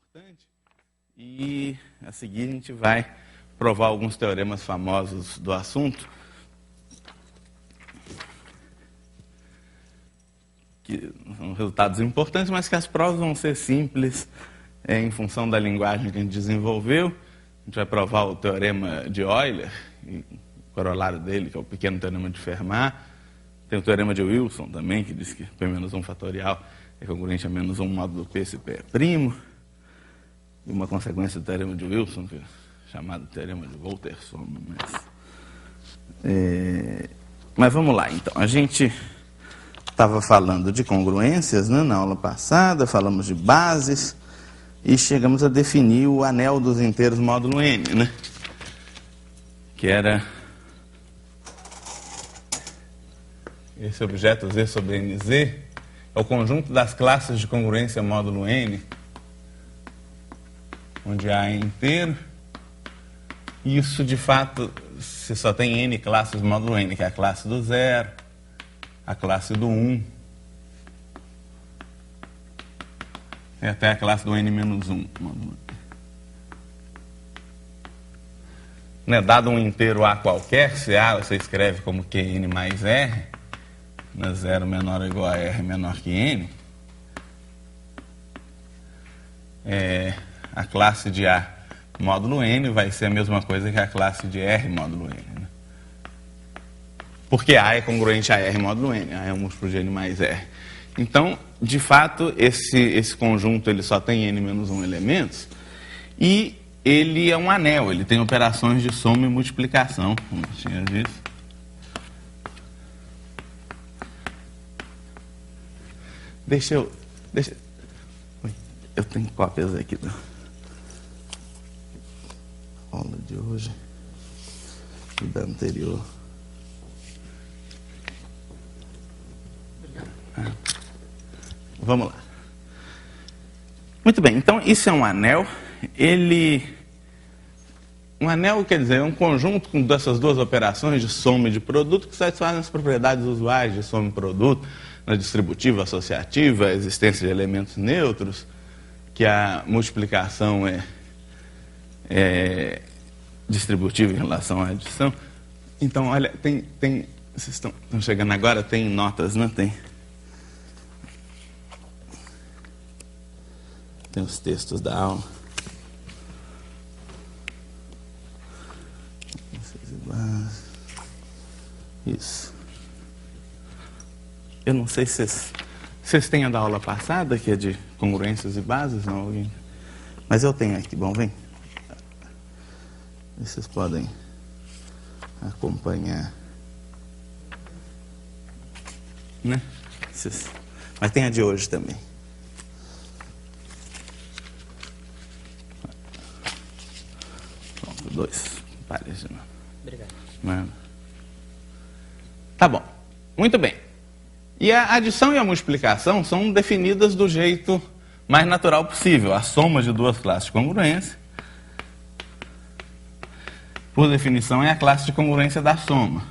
importante e a seguir a gente vai provar alguns teoremas famosos do assunto, que são resultados importantes, mas que as provas vão ser simples em função da linguagem que a gente desenvolveu. A gente vai provar o teorema de Euler, e o corolário dele, que é o pequeno teorema de Fermat. Tem o teorema de Wilson também, que diz que P menos 1 fatorial é congruente a menos 1 módulo P se P é primo. E uma consequência do teorema de Wilson, que é chamado teorema de Woltersson. Mas vamos lá, então. A gente estava falando de congruências, né, na aula passada, falamos de bases e chegamos a definir o anel dos inteiros módulo n, né? Que era esse objeto Z sobre NZ, é o conjunto das classes de congruência módulo n, onde A é inteiro. Isso, de fato, se só tem n classes módulo n, que é a classe do 0, a classe do 1, e até a classe do n menos 1. Né, dado um inteiro A qualquer, se A você escreve como Qn mais R, né, 0 menor ou igual a R menor que N, a classe de A módulo N vai ser a mesma coisa que a classe de R módulo N. Né? Porque A é congruente a R módulo N, A é um múltiplo de N mais R. Então, de fato, esse conjunto ele só tem N menos 1 elementos e ele é um anel, ele tem operações de soma e multiplicação, como eu tinha visto. Eu tenho cópias aqui da aula de hoje e da anterior. Vamos lá. Muito bem, então isso é um anel. Um anel, quer dizer, é um conjunto com dessas duas operações de soma e de produto que satisfazem as propriedades usuais de soma e produto, na distributiva, associativa, a existência de elementos neutros, que a multiplicação é distributiva em relação à adição. Então, olha, vocês estão chegando agora, tem notas, não tem? Tem os textos da aula. Isso. Eu não sei se vocês têm a da aula passada, que é de congruências e bases, não? Alguém? Mas eu tenho aqui, bom, vem. Vocês podem acompanhar. Né? Mas tem a de hoje também. Pronto, 2. Parece, não. Obrigado. Mano. Tá bom. Muito bem. E a adição e a multiplicação são definidas do jeito mais natural possível. A soma de duas classes de congruência, por definição, é a classe de congruência da soma.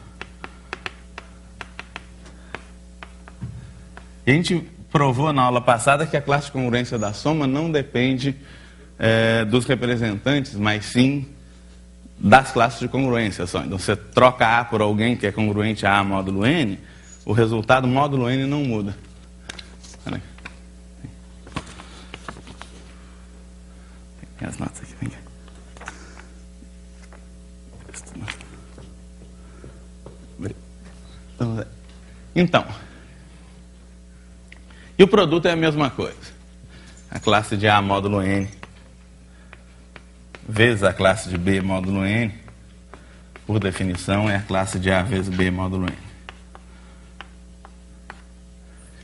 E a gente provou na aula passada que a classe de congruência da soma não depende dos representantes, mas sim das classes de congruência só. Então, você troca A por alguém que é congruente a A módulo N, o resultado módulo N não muda. Tem as notas aqui, vem cá. Então, e o produto é a mesma coisa. A classe de A módulo N vezes a classe de B módulo N, por definição, é a classe de A vezes B módulo N.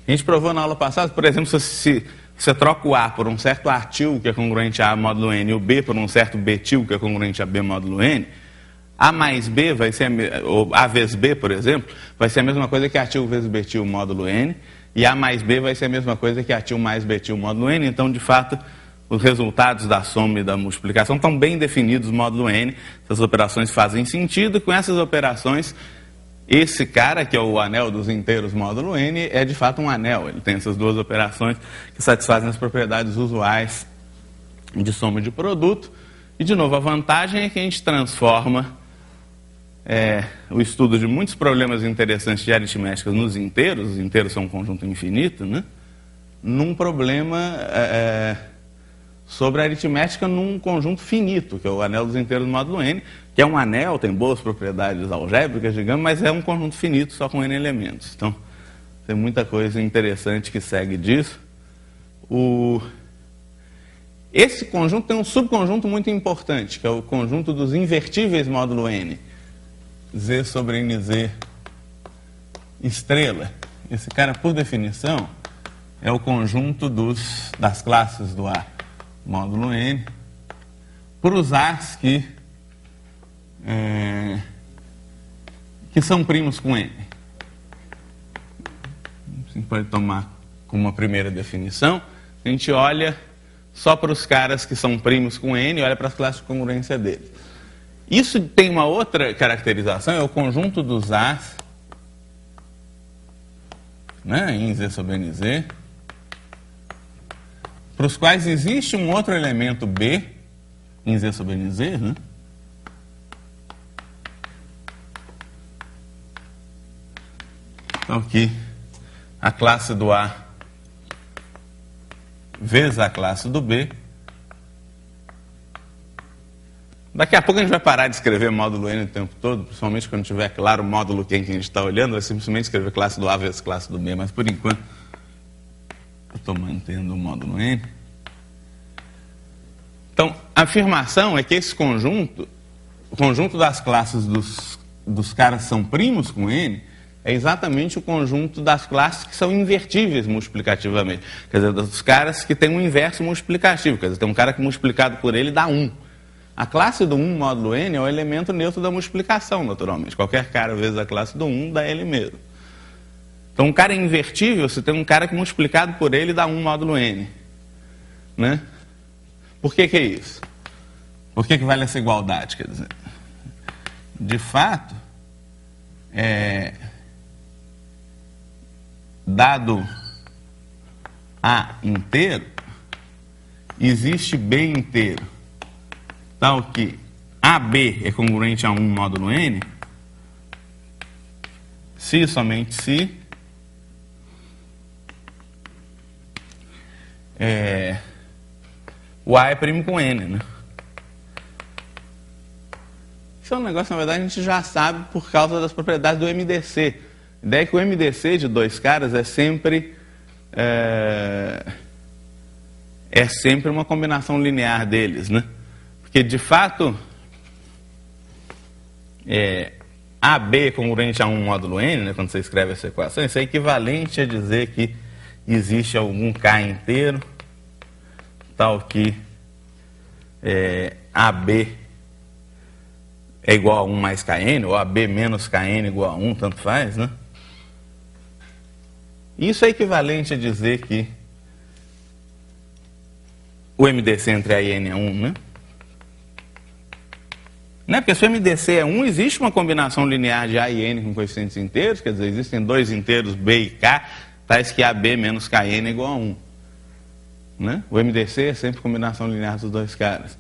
A gente provou na aula passada, por exemplo, se você troca o A por um certo A til, que é congruente a A módulo N, e o B por um certo B til, que é congruente a B módulo N, A mais B vai ser, ou A vezes B, por exemplo, vai ser a mesma coisa que A til vezes B til módulo N, e A mais B vai ser a mesma coisa que A til mais B til módulo N. Então, de fato, os resultados da soma e da multiplicação estão bem definidos módulo N. Essas operações fazem sentido. Com essas operações, esse cara, que é o anel dos inteiros módulo N, é de fato um anel. Ele tem essas duas operações que satisfazem as propriedades usuais de soma de produto. E, de novo, a vantagem é que a gente transforma o estudo de muitos problemas interessantes de aritmética nos inteiros, os inteiros são um conjunto infinito, né? Num problema sobre a aritmética num conjunto finito, que é o anel dos inteiros do módulo n, que é um anel, tem boas propriedades algébricas, digamos, mas é um conjunto finito só com n elementos. Então, tem muita coisa interessante que segue disso. Esse conjunto tem um subconjunto muito importante, que é o conjunto dos invertíveis módulo n. Z sobre NZ estrela. Esse cara, por definição, é o conjunto das classes do A módulo n por os A's que são primos com n. A gente pode tomar como uma primeira definição. A gente olha só para os caras que são primos com n e olha para as classes de congruência deles. Isso tem uma outra caracterização, é o conjunto dos A's, né, em Z sobre NZ, para os quais existe um outro elemento B em Z sobre NZ, né? Então aqui a classe do A vezes a classe do B. Daqui a pouco a gente vai parar de escrever módulo n o tempo todo, principalmente quando tiver claro o módulo quem que a gente está olhando, vai simplesmente escrever classe do A vezes classe do B, mas por enquanto eu estou mantendo o módulo n. Então, a afirmação é que esse conjunto, o conjunto das classes dos caras que são primos com n, é exatamente o conjunto das classes que são invertíveis multiplicativamente. Quer dizer, dos caras que têm um inverso multiplicativo, quer dizer, tem um cara que multiplicado por ele dá 1. A classe do 1 módulo n é o elemento neutro da multiplicação, naturalmente. Qualquer cara vezes a classe do 1 dá ele mesmo. Então, um cara é invertível, você tem um cara que multiplicado por ele dá 1 módulo n. Né? Por que é isso? Por que vale essa igualdade? Quer dizer, de fato, dado A inteiro, existe B inteiro. Tal que AB é congruente a 1 módulo n, se e somente se o A é primo com n, né? Isso é um negócio, na verdade, a gente já sabe por causa das propriedades do MDC. A ideia é que o MDC de dois caras é sempre uma combinação linear deles, né? Porque, de fato, AB congruente a 1 módulo n, né, quando você escreve essa equação, isso é equivalente a dizer que existe algum K inteiro, tal que AB é igual a 1 mais Kn, ou AB menos Kn igual a 1, tanto faz, né? Isso é equivalente a dizer que o MDC entre A e N é 1, né? Né? Porque se o MDC é 1, existe uma combinação linear de A e N com coeficientes inteiros, quer dizer, existem dois inteiros B e K, tais que AB menos Kn é igual a 1. Né? O MDC é sempre combinação linear dos dois caras.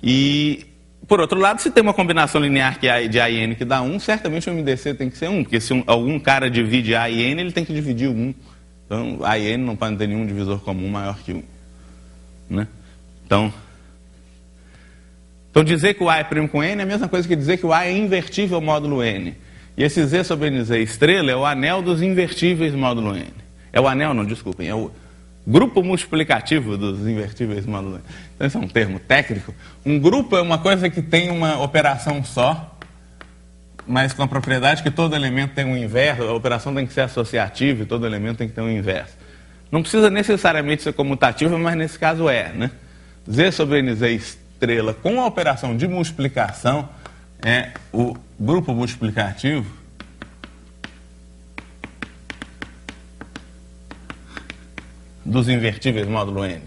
E, por outro lado, se tem uma combinação linear de A e N que dá 1, certamente o MDC tem que ser 1, porque se algum cara divide A e N, ele tem que dividir 1. Então, A e N não podem ter nenhum divisor comum maior que 1. Né? Então, dizer que o A é primo com n é a mesma coisa que dizer que o A é invertível módulo n. E esse Z sobre NZ estrela é o anel dos invertíveis módulo n. É o anel, não, desculpem, é o grupo multiplicativo dos invertíveis módulo n. Então, esse é um termo técnico. Um grupo é uma coisa que tem uma operação só, mas com a propriedade que todo elemento tem um inverso, a operação tem que ser associativa e todo elemento tem que ter um inverso. Não precisa necessariamente ser comutativa, mas nesse caso né? Z sobre NZ estrela com a operação de multiplicação é o grupo multiplicativo dos invertíveis módulo n.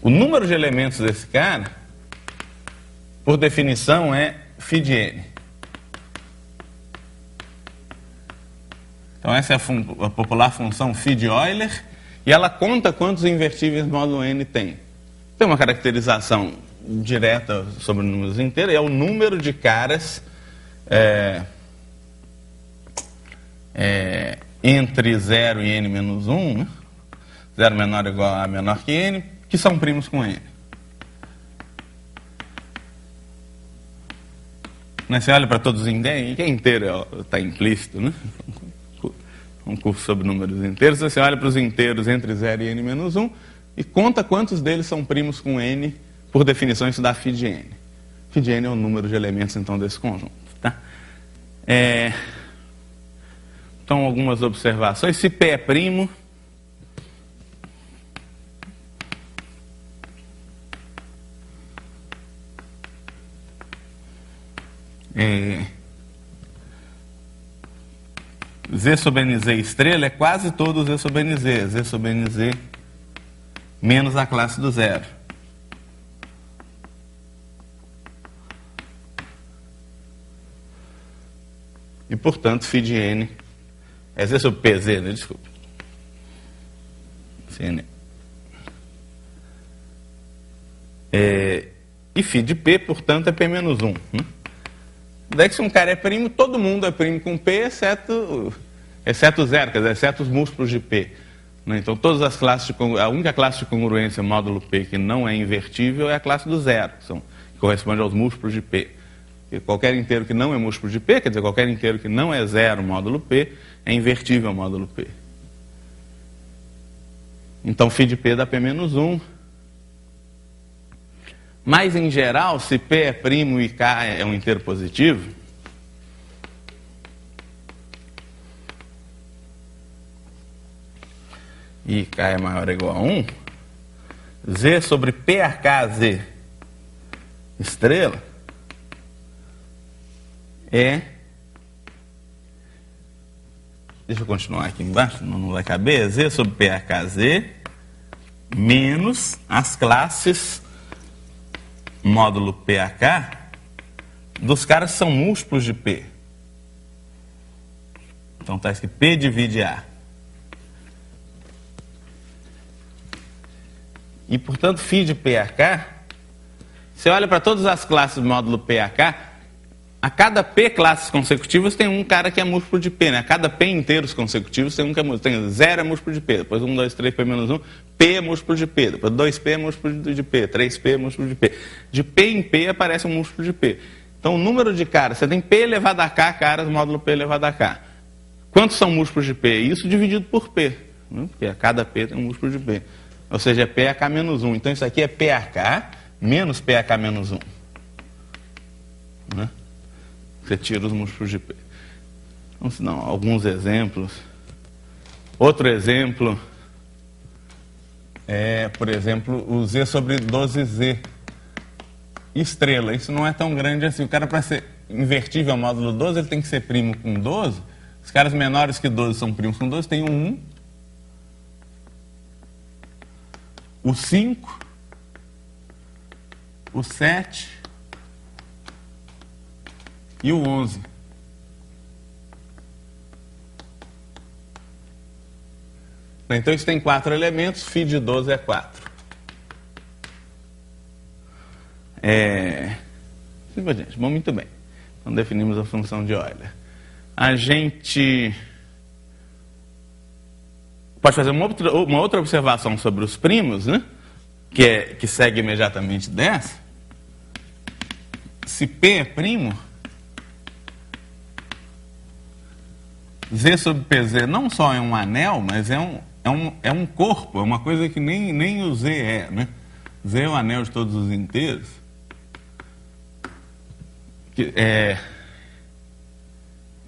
O número de elementos desse cara, por definição, é φ de n. Então essa é a popular função phi de Euler, e ela conta quantos invertíveis módulo n tem. Tem uma caracterização direta sobre números inteiros, é o número de caras entre 0 e n menos 1, né? 0 menor ou igual a menor que n, que são primos com n. Você olha para todos os inteiros, que é inteiro está implícito, né? Um curso sobre números inteiros, você olha para os inteiros entre 0 e n menos 1 e conta quantos deles são primos com n, por definição isso dá φ de n. Φ de n é o número de elementos, então, desse conjunto. Tá? Então, algumas observações. Se P é primo, Z sobre NZ estrela é quase todo Z sobre NZ. Z sobre NZ menos a classe do zero. E, portanto, φ de n é Z sobre PZ, né? Desculpa. CN. E φ de P, portanto, é P menos 1. Daí que se um cara é primo, todo mundo é primo com P, exceto zero, quer dizer, exceto os múltiplos de P. Então, todas as classes a única classe de congruência módulo P que não é invertível é a classe do zero, que corresponde aos múltiplos de P. E qualquer inteiro que não é múltiplo de P, quer dizer, qualquer inteiro que não é zero módulo P, é invertível módulo P. Então, φ de P dá P menos 1. Mas, em geral, se P é primo e K é um inteiro positivo, e K é maior ou igual a 1, Z sobre PAKZ estrela deixa eu continuar aqui embaixo, não vai caber, Z sobre PAKZ menos as classes módulo PAK dos caras que são múltiplos de P. Então está escrito P divide A. E, portanto, φ de PAK, você olha para todas as classes módulo PAK, a cada P classes consecutivas tem um cara que é múltiplo de P, né? A cada P inteiros consecutivos tem um que é múltiplo. Tem 0 é múltiplo de P, depois 1, 2, 3, P menos 1, P é múltiplo de P, depois 2P é múltiplo de P, 3P é múltiplo de P. De P em P aparece um múltiplo de P. Então, o número de caras, você tem P elevado a K caras módulo P elevado a K. Quantos são múltiplos de P? Isso dividido por P, né? Porque a cada P tem um múltiplo de P. Ou seja, é PAK menos 1. Então, isso aqui é PAK menos PAK menos 1. Né? Você tira os múltiplos de P. Então, senão, alguns exemplos. Outro exemplo é, por exemplo, o Z sobre 12Z estrela. Isso não é tão grande assim. O cara, para ser invertível ao módulo 12, ele tem que ser primo com 12. Os caras menores que 12 são primos com 12. Tem o 1, o 5, o 7 e o 11. Então, isso tem 4 elementos, φ de 12 é 4. Bom, muito bem. Então, definimos a função de Euler. A gente pode fazer uma outra observação sobre os primos, né? Que segue imediatamente dessa. Se P é primo, Z sobre PZ não só é um anel, mas é um corpo, é uma coisa que nem o Z é, né? Z é o anel de todos os inteiros.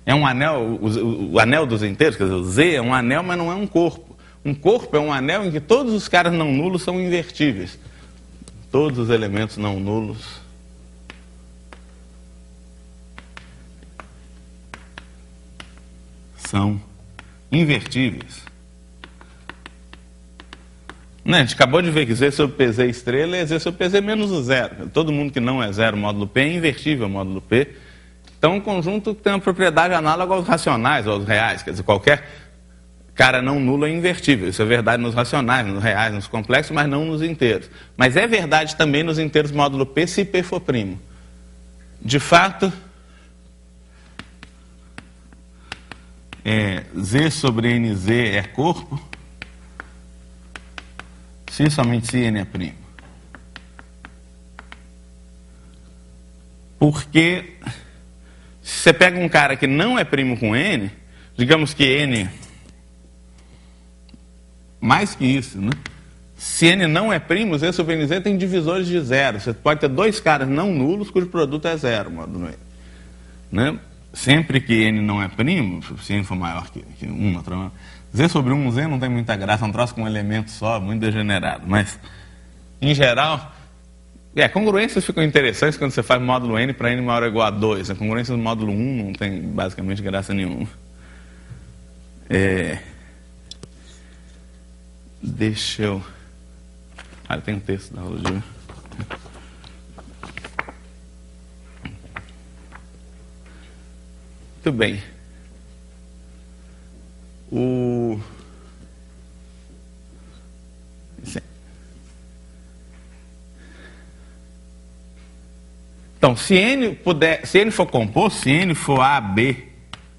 É um anel, o anel dos inteiros, quer dizer, o Z é um anel, mas não é um corpo. Um corpo é um anel em que todos os caras não nulos são invertíveis. Todos os elementos não nulos são invertíveis. Né? A gente acabou de ver que Z sobre PZ estrela é Z sobre PZ menos o zero. Todo mundo que não é zero módulo P é invertível módulo P. Então, um conjunto que tem uma propriedade análoga aos racionais, aos reais. Quer dizer, qualquer cara não nulo é invertível. Isso é verdade nos racionais, nos reais, nos complexos, mas não nos inteiros. Mas é verdade também nos inteiros módulo P, se P for primo. De fato, Z sobre NZ é corpo, se somente se N é primo. Porque se você pega um cara que não é primo com N, digamos que N, mais que isso, né? Se N não é primo, Z sobre NZ tem divisores de zero. Você pode ter dois caras não nulos cujo produto é zero, módulo N. Né? Sempre que N não é primo, se N for maior que 1, Z sobre 1Z não tem muita graça, é um troço com um elemento só, muito degenerado. Mas, em geral, congruências ficam interessantes quando você faz módulo N para N maior ou igual a 2. A congruência do módulo 1 não tem basicamente graça nenhuma. Deixa eu... tem um texto da aula de hoje. Muito bem. Então, se N for composto, se N for A, B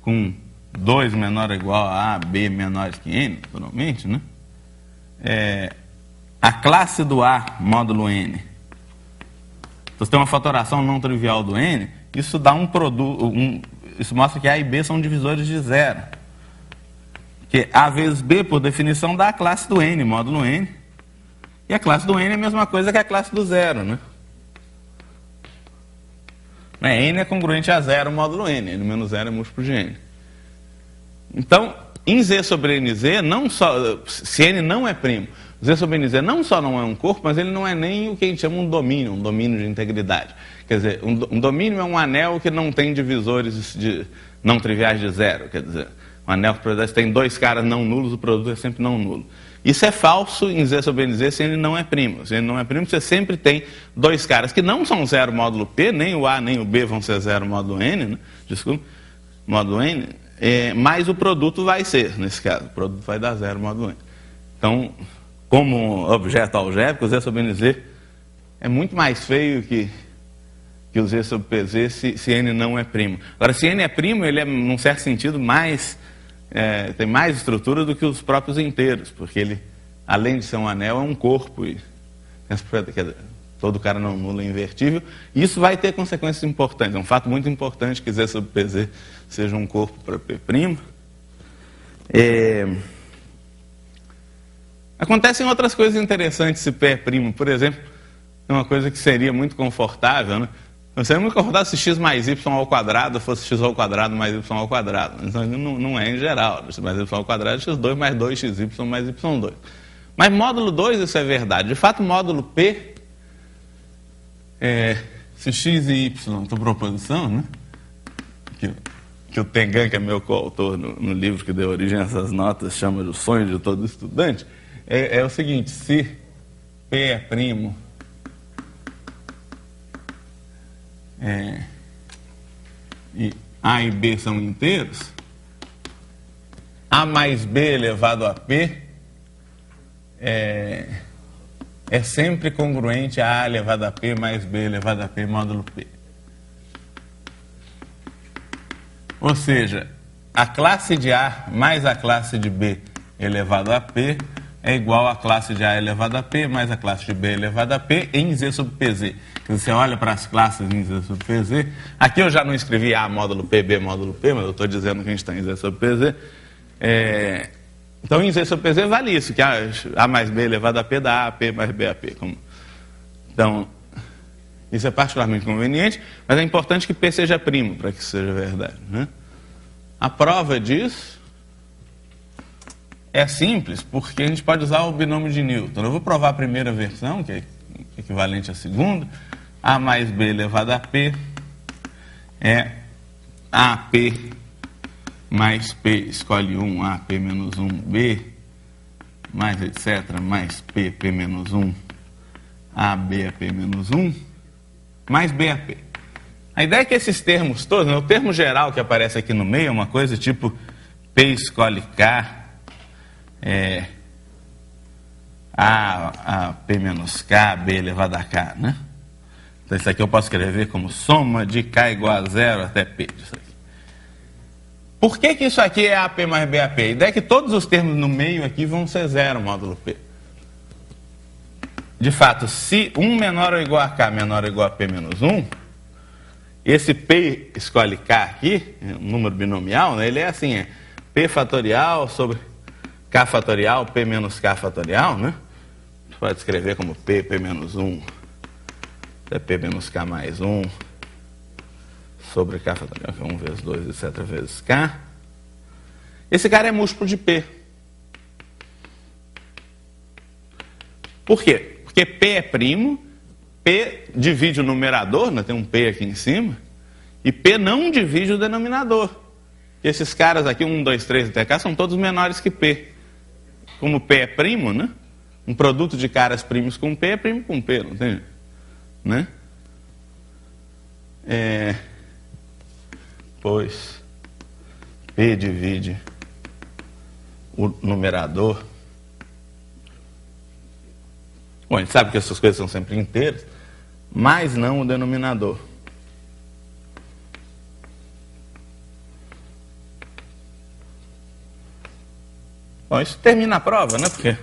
com 2 menor ou igual a B menores que N, naturalmente, né? A classe do A, módulo N. Então, se tem uma fatoração não trivial do N, isso dá um produto... Isso mostra que A e B são divisores de zero. Porque A vezes B, por definição, dá a classe do N, módulo N. E a classe do N é a mesma coisa que a classe do zero, né? N é congruente a zero, módulo N. N menos zero é múltiplo de N. Então, em Z sobre NZ, não só, se N não é primo, Z sobre NZ não só não é um corpo, mas ele não é nem o que a gente chama um domínio de integridade. Quer dizer, um domínio é um anel que não tem divisores não triviais de zero. Quer dizer, um anel que, por exemplo, tem dois caras não nulos, o produto é sempre não nulo. Isso é falso em Z sobre NZ se ele não é primo. Se ele não é primo, você sempre tem dois caras que não são zero módulo P, nem o A nem o B vão ser zero módulo N, né? Desculpa, módulo N, mas o produto vai ser, nesse caso, o produto vai dar zero módulo N. Então, como objeto algébrico, o Z sobre NZ é muito mais feio que o Z sobre PZ se N não é primo. Agora, se N é primo, ele é, num certo sentido, tem mais estrutura do que os próprios inteiros, porque ele, além de ser um anel, é um corpo. E todo cara não nulo é invertível. E isso vai ter consequências importantes. É um fato muito importante que Z sobre PZ seja um corpo para P'. Acontecem outras coisas interessantes se P é primo. Por exemplo, uma coisa que seria muito confortável, né? Seria muito confortável se x mais y ao quadrado fosse x ao quadrado mais y ao quadrado. Então, não é em geral. X mais y ao quadrado é x2 mais 2xy mais y2. Mas módulo 2 isso é verdade. De fato, módulo P, se x e y por proposição, né? Que o Tengan, que é meu coautor no livro que deu origem a essas notas, chama de o sonho de todo estudante, é o seguinte: se P é primo e A e B são inteiros, A mais B elevado a P é sempre congruente a A elevado a P mais B elevado a P módulo P. Ou seja, a classe de A mais a classe de B elevado a P é igual à classe de A elevado a P mais a classe de B elevado a P em Z sobre PZ. Você olha para as classes em Z sobre PZ. Aqui eu já não escrevi A módulo P, B módulo P, mas eu estou dizendo que a gente está em Z sobre PZ. Então, em Z sobre PZ vale isso, que A mais B elevado a P dá A, P mais B a P. Então, isso é particularmente conveniente, mas é importante que P seja primo para que isso seja verdade, né? A prova disso é simples, porque a gente pode usar o binômio de Newton. Eu vou provar a primeira versão, que é equivalente à segunda. A mais B elevado a P é AP mais P, escolhe 1, AP menos 1, B, mais etc, mais P, P menos 1, AB, AP menos 1, mais BAP. A ideia é que esses termos todos, né, o termo geral que aparece aqui no meio é uma coisa tipo P escolhe K, A P menos K, B elevado a K, né? Então isso aqui eu posso escrever como soma de K igual a zero até P. Isso aqui. Por que isso aqui é AP mais BAP? A ideia é que todos os termos no meio aqui vão ser zero módulo P. De fato, se 1 menor ou igual a K menor ou igual a P menos 1, esse P escolhe K aqui, um número binomial, né, ele é assim, é P fatorial sobre K fatorial, P menos K fatorial, né? Você pode escrever como P menos 1, é P menos K mais 1, sobre K fatorial, que é 1 vezes 2, etc. vezes K. Esse cara é múltiplo de P. Por quê? Porque P é primo, P divide o numerador, né, tem um P aqui em cima, e P não divide o denominador. Esses caras aqui, 1, 2, 3 até cá, são todos menores que P. Como P é primo, né? Um produto de caras primos com P é primo com P, não tem? Né? Pois P divide o numerador. Bom, a gente sabe que essas coisas são sempre inteiras, mas não o denominador. Bom, isso termina a prova, né? Porque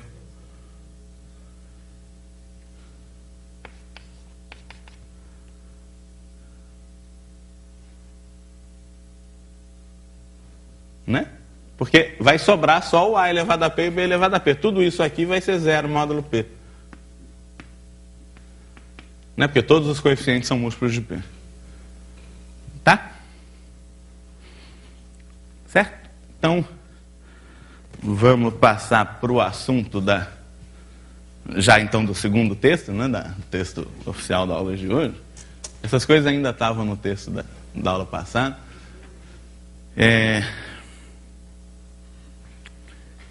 Porque vai sobrar só o A elevado a P e o B elevado a P. Tudo isso aqui vai ser zero módulo P. Né? Porque todos os coeficientes são múltiplos de P. Tá? Certo? Então, vamos passar para o assunto já então do segundo texto, né? Do texto oficial da aula de hoje. Essas coisas ainda estavam no texto da aula passada.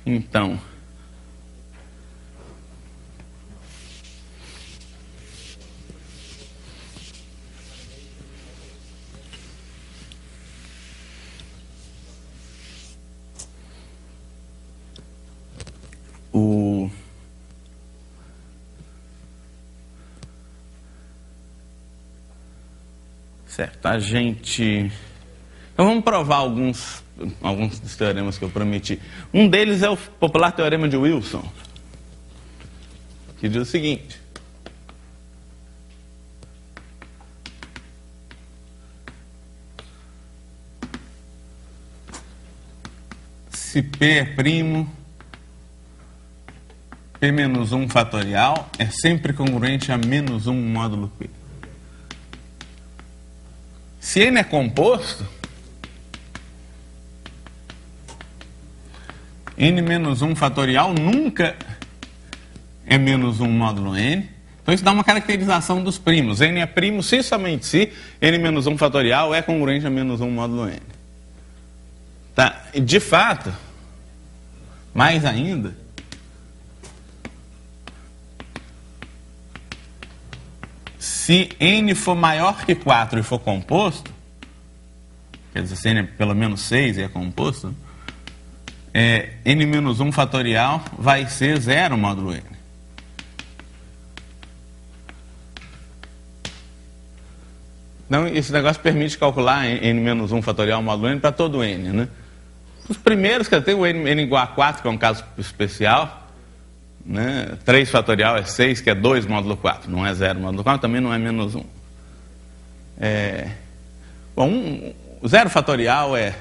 Então, certo, a gente... Então vamos provar alguns dos teoremas que eu prometi. Um deles é o popular teorema de Wilson, que diz o seguinte: se P é primo, P menos 1 fatorial é sempre congruente a menos 1 módulo P. Se N é composto, N menos 1 fatorial nunca é menos 1 módulo N. Então isso dá uma caracterização dos primos. N é primo se somente se N menos 1 fatorial é congruente a menos 1 módulo N. Tá? E de fato, mais ainda, se N for maior que 4 e for composto, quer dizer, se N é pelo menos 6 e é composto, N menos 1 fatorial vai ser 0 módulo N. Então, esse negócio permite calcular N menos 1 fatorial módulo N para todo N, né? Os primeiros, que tem o N igual a 4, que é um caso especial, né? 3 fatorial é 6, que é 2 módulo 4, não é 0 módulo 4, também não é menos 1. Bom, 0 fatorial é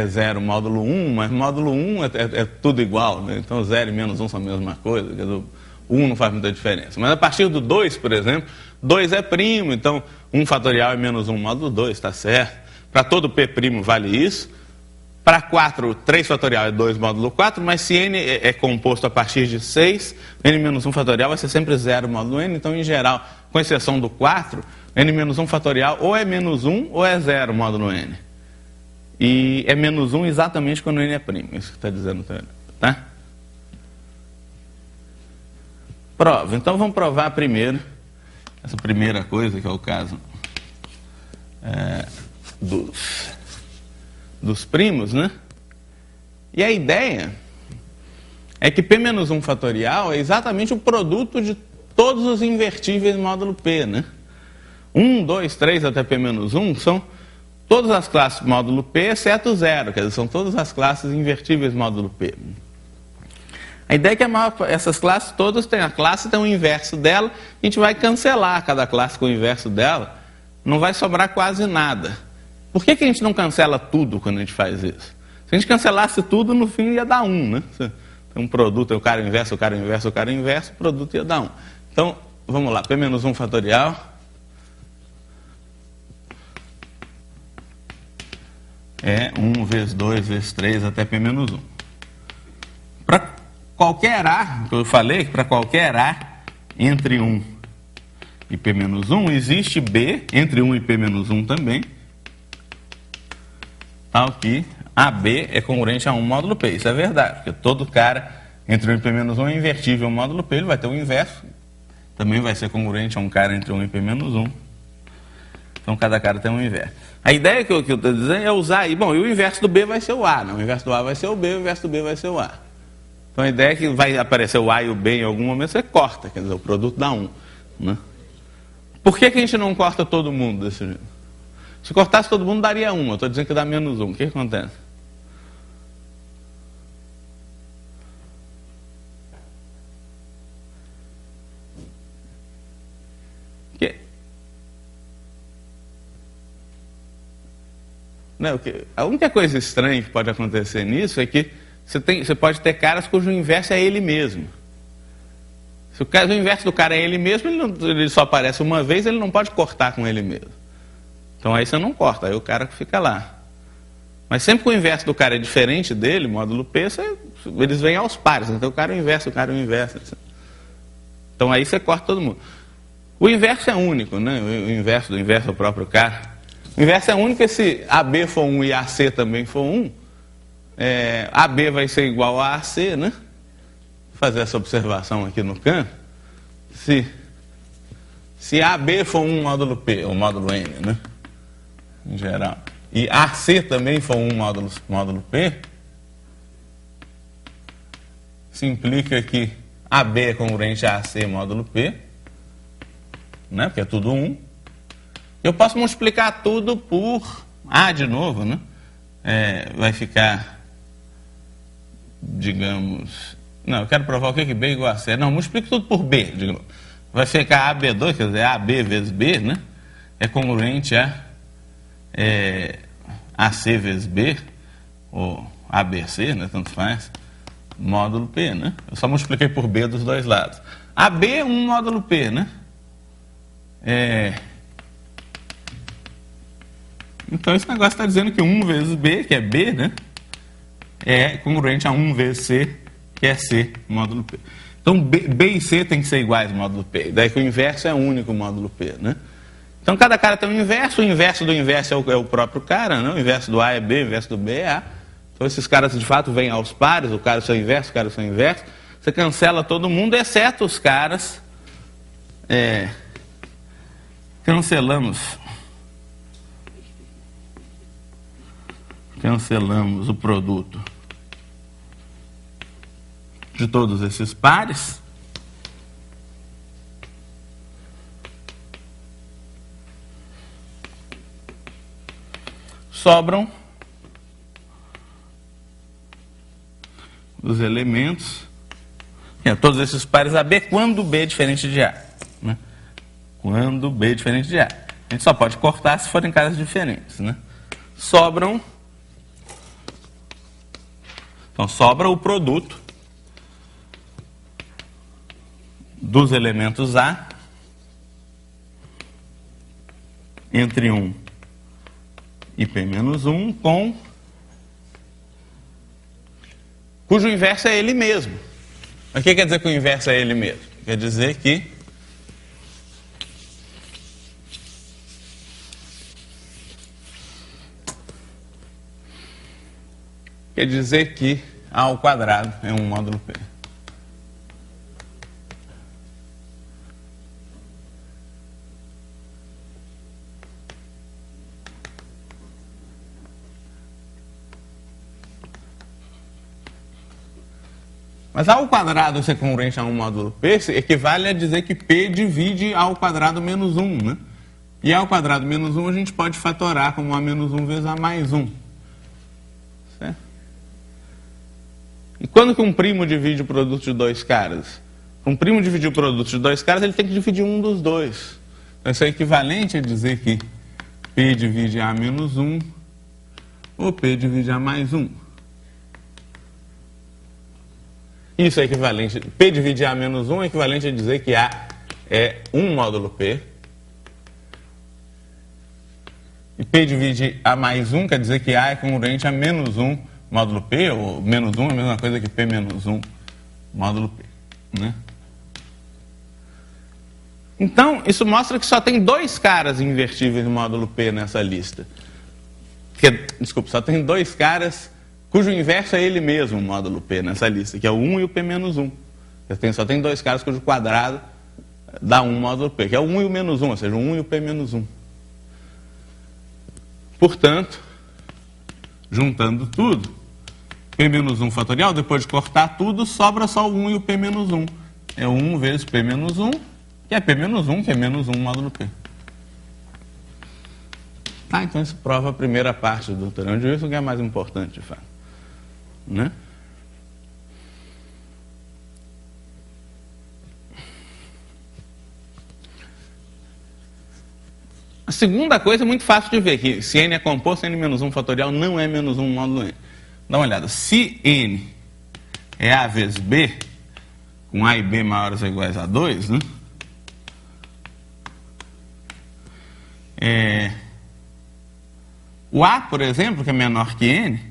0 módulo 1, mas módulo 1 é tudo igual, né? Então 0 e menos 1 são a mesma coisa, quer dizer, 1 não faz muita diferença. Mas a partir do 2, por exemplo, 2 é primo, então 1 fatorial é menos 1 módulo 2, está certo. Para todo P' vale isso. Para 4, 3 fatorial é 2 módulo 4, mas se N é composto a partir de 6, N menos 1 fatorial vai ser sempre 0 módulo N, então em geral, com exceção do 4, N menos 1 fatorial ou é menos 1 ou é 0 módulo N. E é menos 1 exatamente quando N é primo, isso que está dizendo o teorema, tá? Prova. Então vamos provar primeiro essa primeira coisa, que é o caso dos primos, né? E a ideia é que P-1 fatorial é exatamente o produto de todos os invertíveis módulo P, né? 1, 2, 3 até P-1 são todas as classes módulo P, exceto 0, quer dizer, são todas as classes invertíveis módulo P. A ideia é que essas classes todas têm a classe, tem o inverso dela, a gente vai cancelar cada classe com o inverso dela, não vai sobrar quase nada. Por que a gente não cancela tudo quando a gente faz isso? Se a gente cancelasse tudo, no fim ia dar 1, né? Tem um produto, é o cara inverso, o cara inverso, o cara inverso, o produto ia dar 1. Então, vamos lá, P-1 fatorial é 1 vezes 2 vezes 3 até P-1. Para qualquer A, que eu falei, para qualquer A entre 1 e P-1, existe B entre 1 e P-1 também, tal que AB é congruente a 1 módulo P. Isso é verdade, porque todo cara entre 1 e P-1 é invertível módulo P, ele vai ter o inverso, também vai ser congruente a um cara entre 1 e P-1. Então cada cara tem um inverso. A ideia que eu estou dizendo é usar aí, bom, e o inverso do B vai ser o A, não? O inverso do A vai ser o B, o inverso do B vai ser o A. Então a ideia é que vai aparecer o A e o B em algum momento, você corta, quer dizer, o produto dá 1. Né? Por que a gente não corta todo mundo desse jeito? Se cortasse todo mundo, daria 1. Eu estou dizendo que dá menos 1. O que acontece? A única coisa estranha que pode acontecer nisso é que você pode ter caras cujo inverso é ele mesmo. Se o inverso do cara é ele mesmo, ele só aparece uma vez, ele não pode cortar com ele mesmo. Então aí você não corta, aí o cara fica lá. Mas sempre que o inverso do cara é diferente dele, módulo P, eles vêm aos pares. Então o cara é o inverso, o cara é o inverso. Então aí você corta todo mundo. O inverso é único, né? O inverso do inverso é o próprio cara. O inverso é único se AB for 1 e AC também for 1. AB vai ser igual a AC, né? Vou fazer essa observação aqui no canto. Se AB for 1 módulo P, ou módulo N, né? Em geral. E AC também for 1 módulo P, isso implica que AB é congruente a AC módulo P, né? Porque é tudo 1. Eu posso multiplicar tudo por A de novo, né? Vai ficar, digamos... Não, eu quero provar o que B é igual a C. Não, multiplique tudo por B, digamos. Vai ficar AB2, quer dizer, AB vezes B, né? É congruente a AC vezes B, ou ABC, né? Tanto faz, módulo P, né? Eu só multipliquei por B dos dois lados. AB é 1 módulo P, né? Então esse negócio está dizendo que 1 vezes B, que é B, né? É congruente a 1 vezes C, que é C, módulo P. Então B e C tem que ser iguais módulo P. Daí que o inverso é único módulo P, né? Então cada cara tem um inverso, o inverso do inverso é o próprio cara, né? O inverso do A é B, o inverso do B é A. Então esses caras de fato vêm aos pares, o cara é o seu inverso, o cara é o seu inverso. Você cancela todo mundo, exceto os caras. Cancelamos o produto de todos esses pares. Sobram os elementos, todos esses pares AB, quando B é diferente de A. Né? Quando B é diferente de A. A gente só pode cortar se forem caras diferentes. Né? Sobra o produto dos elementos A entre 1 e P-1 cujo inverso é ele mesmo. Mas o que quer dizer que o inverso é ele mesmo? Quer dizer que A ao quadrado é 1 módulo P. Mas A ao quadrado ser congruente a 1 módulo P equivale a dizer que P divide A ao quadrado menos 1, né? E A ao quadrado menos 1 a gente pode fatorar como A menos 1 vezes A mais 1. Certo? E quando que um primo divide o produto de dois caras? Um primo dividir o produto de dois caras, ele tem que dividir um dos dois. Então isso é equivalente a dizer que P divide A menos 1 ou P divide A mais 1. Isso é equivalente, P divide A menos 1 é equivalente a dizer que A é 1 módulo P. E P divide A mais 1 quer dizer que A é congruente a menos 1 módulo P, ou menos 1 é a mesma coisa que P menos 1 módulo P, né? Então, isso mostra que só tem dois caras invertíveis no módulo P nessa lista. Desculpa, só tem dois caras cujo inverso é ele mesmo, o módulo P nessa lista, que é o 1 e o P menos 1. Só tem dois caras cujo quadrado dá 1 módulo P, que é o 1 e o menos 1, ou seja, o 1 e o P menos 1. Portanto, juntando tudo, P menos 1 fatorial, depois de cortar tudo, sobra só o 1 e o P menos 1. É 1 vezes P menos 1, que é P menos 1, que é menos 1 módulo P. Tá, então isso prova a primeira parte do teorema de Wilson, que é a mais importante, de fato. Né? A segunda coisa é muito fácil de ver, que se n é composto, n menos 1 fatorial não é menos 1 módulo n. Dá uma olhada, se n é A vezes B, com A e B maiores ou iguais a 2, né? O A, por exemplo, que é menor que n,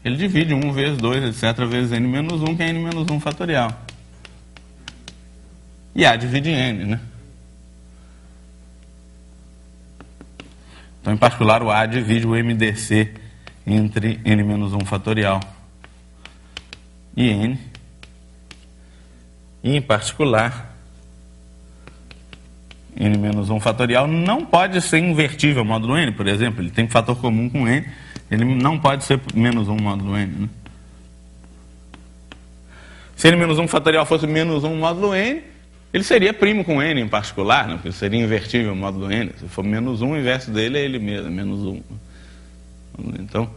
ele divide 1 vezes 2, etc., vezes n menos 1, que é n menos 1 fatorial. E A divide n, né? Então, em particular, o A divide o MDC entre n menos 1 fatorial e n. E, em particular, n menos 1 fatorial não pode ser invertível ao módulo n, por exemplo. Ele tem um fator comum com n, ele não pode ser menos 1 módulo n. Né? Se n menos 1 fatorial fosse menos 1 módulo n, ele seria primo com n em particular, né? Porque seria invertível ao módulo n. Se for menos 1, o inverso dele é ele mesmo, menos 1. Então,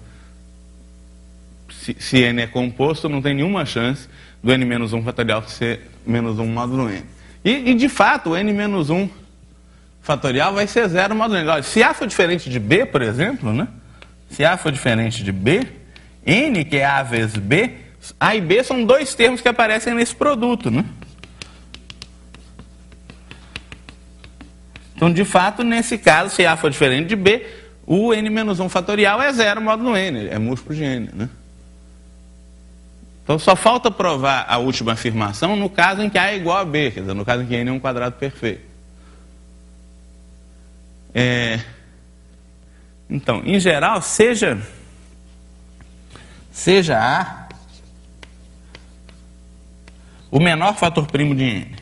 se n é composto, não tem nenhuma chance do n menos 1 fatorial ser menos 1 módulo n. E de fato, o n menos 1 fatorial vai ser 0 módulo n. Olha, se A for diferente de B, por exemplo, né? Se A for diferente de B, n, que é A vezes B, A e B são dois termos que aparecem nesse produto, né? Então, de fato, nesse caso, se A for diferente de B, o n menos 1 fatorial é 0 módulo n, é múltiplo de n, né? Então, só falta provar a última afirmação no caso em que A é igual a B, quer dizer, no caso em que n é um quadrado perfeito. Então, em geral, seja A o menor fator primo de n.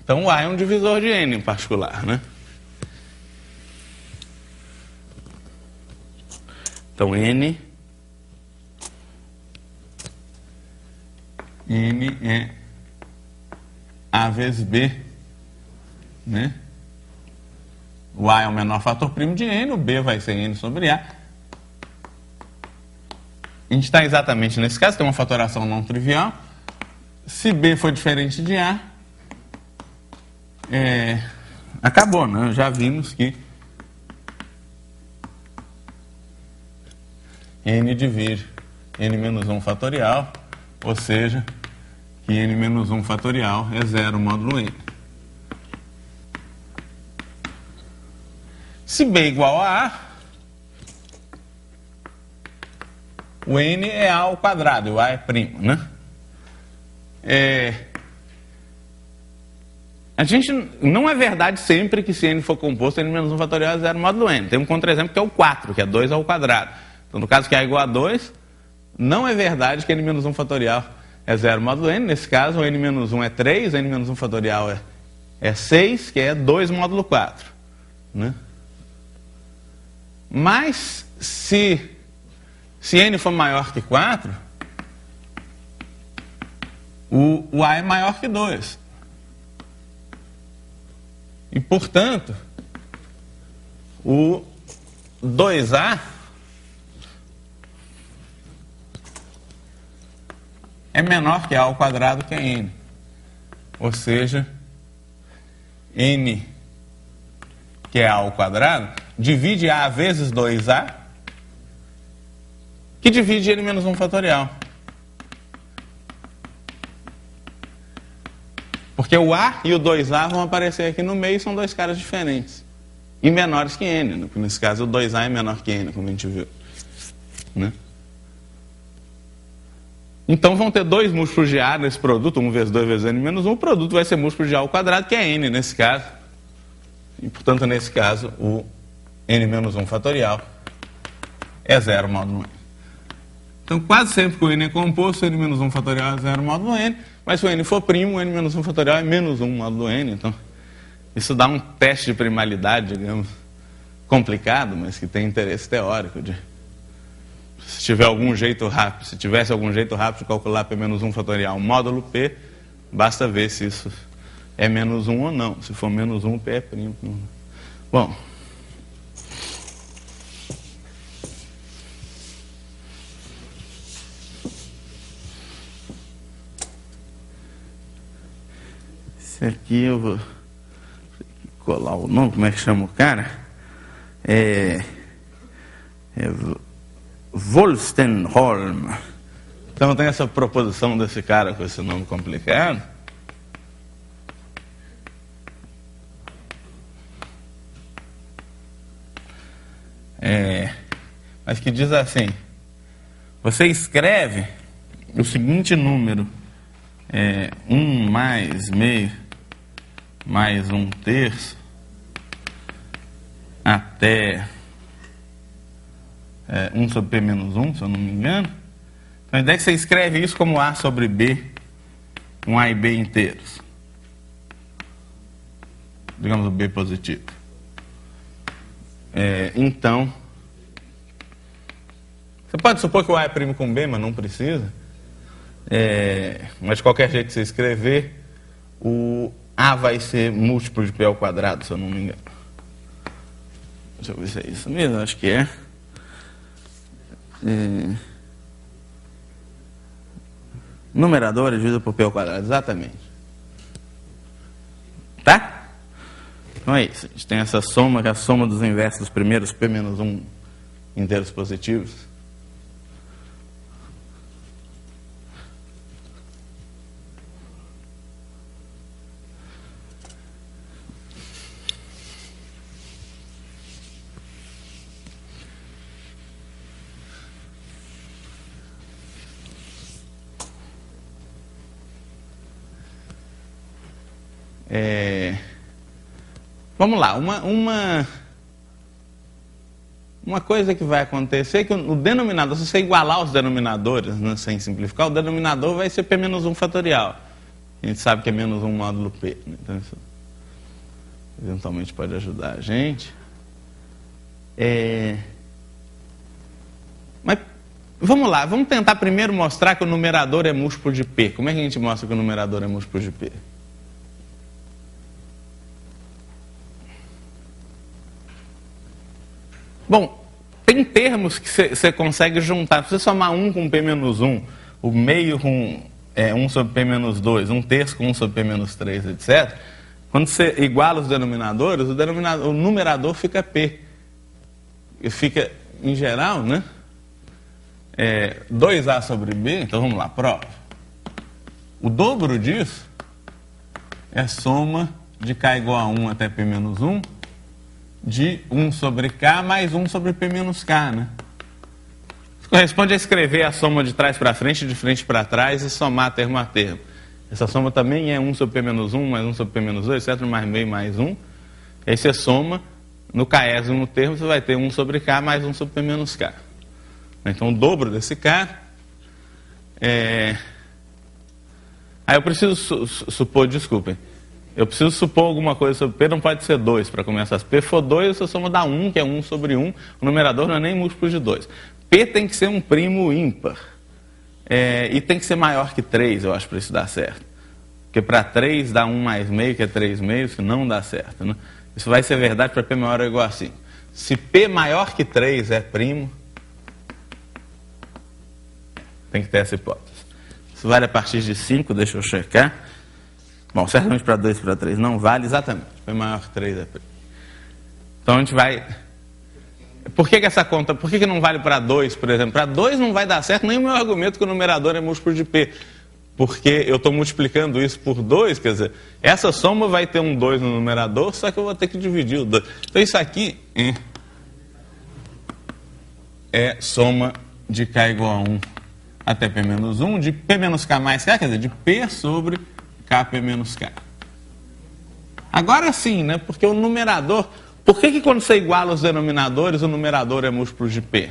Então, o A é um divisor de n em particular, né? Então, n é A vezes B, né? O A é o menor fator primo de n, o B vai ser n sobre A. A gente está exatamente nesse caso, tem uma fatoração não trivial. Se B for diferente de A, acabou, né? Já vimos que n divide n menos 1 fatorial, ou seja, que n menos 1 fatorial é 0 módulo n. Se B é igual a A, o n é A ao quadrado, e o A é primo, né? A gente, não é verdade sempre que se n for composto, n menos 1 fatorial é 0 módulo n. Tem um contra-exemplo que é o 4, que é 2 ao quadrado. Então, no caso que A é igual a 2, não é verdade que n menos 1 fatorial é 0 módulo n. Nesse caso, o n menos 1 é 3, n menos 1 fatorial é é 6, que é 2 módulo 4. Né? Mas, se n for maior que 4, o A é maior que 2. E, portanto, o 2A é menor que A ao quadrado, que é N. Ou seja, N, que é A ao quadrado, divide A vezes 2A, que divide N menos 1 fatorial. Porque o A e o 2A vão aparecer aqui no meio e são dois caras diferentes. E menores que N. Nesse caso, o 2A é menor que N, como a gente viu. Né? Então, vão ter dois múltiplos de A nesse produto, 1 vezes 2 vezes N menos 1. O produto vai ser múltiplo de A ao quadrado, que é N nesse caso. E, portanto, nesse caso, o N menos 1 fatorial é 0 módulo N. Então, quase sempre que o N é composto, o N menos 1 fatorial é 0 módulo N. Mas se o N for primo, o N menos 1 fatorial é menos 1 módulo N. Então, isso dá um teste de primalidade, digamos, complicado, mas que tem interesse teórico. Se tiver algum jeito rápido, se tivesse algum jeito rápido de calcular P menos 1 fatorial módulo P, basta ver se isso é menos 1 ou não. Se for menos 1, P é primo. Bom. Esse aqui eu vou colar o nome, como é que chama o cara? Wolstenholme. Então tem essa proposição desse cara com esse nome complicado. Mas que diz assim: você escreve o seguinte número, 1 mais meio mais 1/3 até 1 sobre P menos 1, se eu não me engano. Então, a ideia é que você escreve isso como A sobre B, com A e B inteiros. Digamos o B positivo. Então, você pode supor que o A é primo com B, mas não precisa. Mas de qualquer jeito que você escrever, o A vai ser múltiplo de P ao quadrado, se eu não me engano. Deixa eu ver se é isso mesmo, acho que é. Numerador é dividido por P ao quadrado, exatamente. Tá? Então é isso. A gente tem essa soma, que é a soma dos inversos dos primeiros P menos 1 inteiros positivos. Vamos lá, uma coisa que vai acontecer é que o denominador, se você igualar os denominadores, né, sem simplificar, o denominador vai ser P menos 1 fatorial. A gente sabe que é menos 1 módulo P. Né? Então isso eventualmente pode ajudar a gente. Mas vamos lá, vamos tentar primeiro mostrar que o numerador é múltiplo de P. Como é que a gente mostra que o numerador é múltiplo de P? Bom, tem termos que você consegue juntar. Se você somar 1 com P menos 1, o meio com 1 sobre P menos 2, 1/3 com 1 sobre P menos 3, etc. Quando você iguala os denominadores, o numerador fica P. E fica, em geral, né? 2A sobre B, então vamos lá, prova. O dobro disso é a soma de K igual a 1 até P menos 1, de 1 sobre K mais 1 sobre P menos K, né? Isso corresponde a escrever a soma de trás para frente, de frente para trás e somar termo a termo. Essa soma também é 1 sobre P menos 1 mais 1 sobre P menos 2, etc, mais meio mais 1. Aí você soma, no késimo termo você vai ter 1 sobre K mais 1 sobre P menos K. Então o dobro desse K Aí eu preciso supor, desculpem, Eu preciso supor alguma coisa sobre P, não pode ser 2 para começar. Se P for 2, você soma dá 1, que é 1 sobre 1. O numerador não é nem múltiplo de 2. P tem que ser um primo ímpar. E tem que ser maior que 3, eu acho, para isso dar certo. Porque para 3 dá 1 mais meio, que é 3 meios, que não dá certo. Né? Isso vai ser verdade para P maior ou igual a 5. Se P maior que 3 é primo, tem que ter essa hipótese. Isso vale a partir de 5, deixa eu checar. Bom, certamente para 2 e para 3 não vale exatamente. P maior que 3 é primo. Então a gente vai... Por que essa conta, por que não vale para 2, por exemplo? Para 2 não vai dar certo nem o meu argumento que o numerador é múltiplo de P. Porque eu estou multiplicando isso por 2, quer dizer, essa soma vai ter um 2 no numerador, só que eu vou ter que dividir o 2. Então isso aqui é soma de K igual a 1 até P menos 1, de P menos K mais K, quer dizer, de P sobre Kp menos K. Agora sim, né? Porque o numerador... Por que quando você iguala os denominadores, o numerador é múltiplo de P?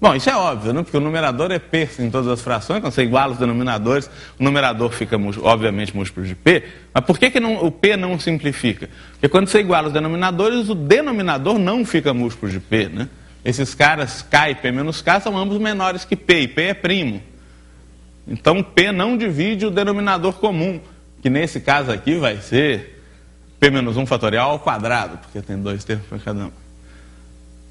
Bom, isso é óbvio, né? Porque o numerador é P em todas as frações. Quando você iguala os denominadores, o numerador fica, obviamente, múltiplo de P. Mas por que o P não simplifica? Porque quando você iguala os denominadores, o denominador não fica múltiplo de P, né? Esses caras, K e P menos K, são ambos menores que P, e P é primo. Então, P não divide o denominador comum, que nesse caso aqui vai ser P menos 1 fatorial ao quadrado, porque tem 2 termos para cada um.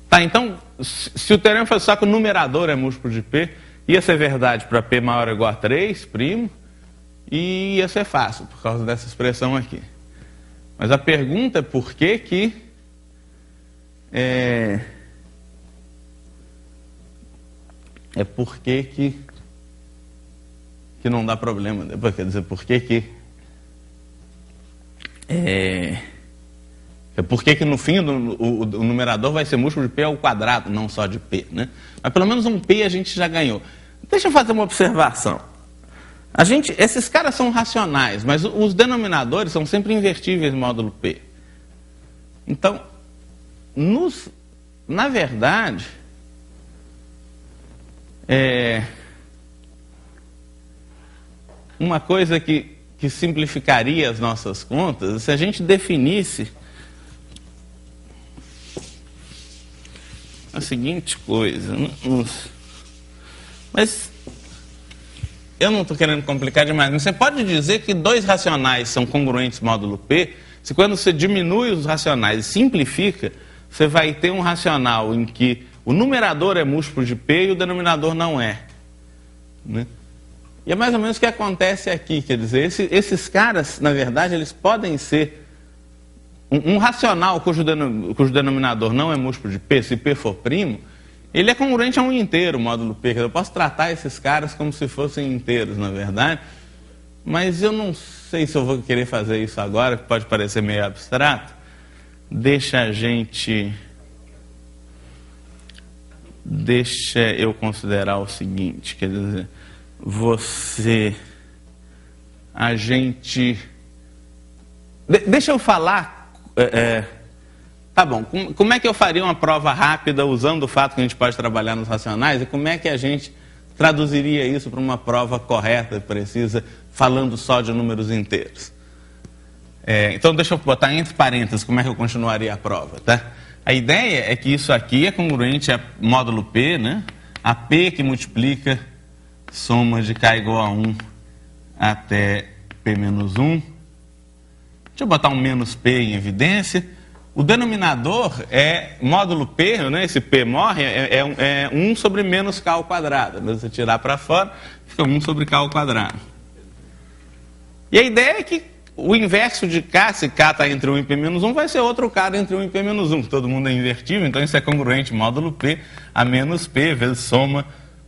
Tá, então, se o teorema fosse só que o numerador é múltiplo de P, ia ser verdade para P maior ou igual a 3, primo, e ia ser fácil, por causa dessa expressão aqui. Mas a pergunta é por que que... por que não dá problema. Depois, quer dizer, por que por que no fim o numerador vai ser múltiplo de P ao quadrado, não só de P, né? Mas pelo menos um P a gente já ganhou. Deixa eu fazer uma observação. Esses caras são racionais, mas os denominadores são sempre invertíveis módulo P. Então, na verdade, uma coisa que simplificaria as nossas contas, se a gente definisse a seguinte coisa, mas eu não estou querendo complicar demais, mas você pode dizer que 2 racionais são congruentes módulo P, se quando você diminui os racionais e simplifica, você vai ter um racional em que o numerador é múltiplo de P e o denominador não é, né? E é mais ou menos o que acontece aqui, quer dizer, esses caras, na verdade, eles podem ser um racional cujo denominador não é múltiplo de P, se P for primo, ele é congruente a um inteiro, módulo P. Eu posso tratar esses caras como se fossem inteiros, na verdade, mas eu não sei se eu vou querer fazer isso agora, que pode parecer meio abstrato. Deixa eu considerar o seguinte, quer dizer, deixa eu falar, tá bom, como é que eu faria uma prova rápida usando o fato que a gente pode trabalhar nos racionais e como é que a gente traduziria isso para uma prova correta e precisa, falando só de números inteiros? Então deixa eu botar entre parênteses como é que eu continuaria a prova, tá? A ideia é que isso aqui é congruente a módulo P, né? A P que multiplica soma de K igual a 1 até P menos 1. Deixa eu botar um menos P em evidência. O denominador é módulo P, né? Esse P morre, é 1 sobre menos K ao quadrado. Se você tirar para fora, fica 1 sobre K ao quadrado. E a ideia é que o inverso de K, se K está entre 1 e P menos 1, vai ser outro K entre 1 e P menos 1. Todo mundo é invertível, então isso é congruente módulo P a menos P vezes soma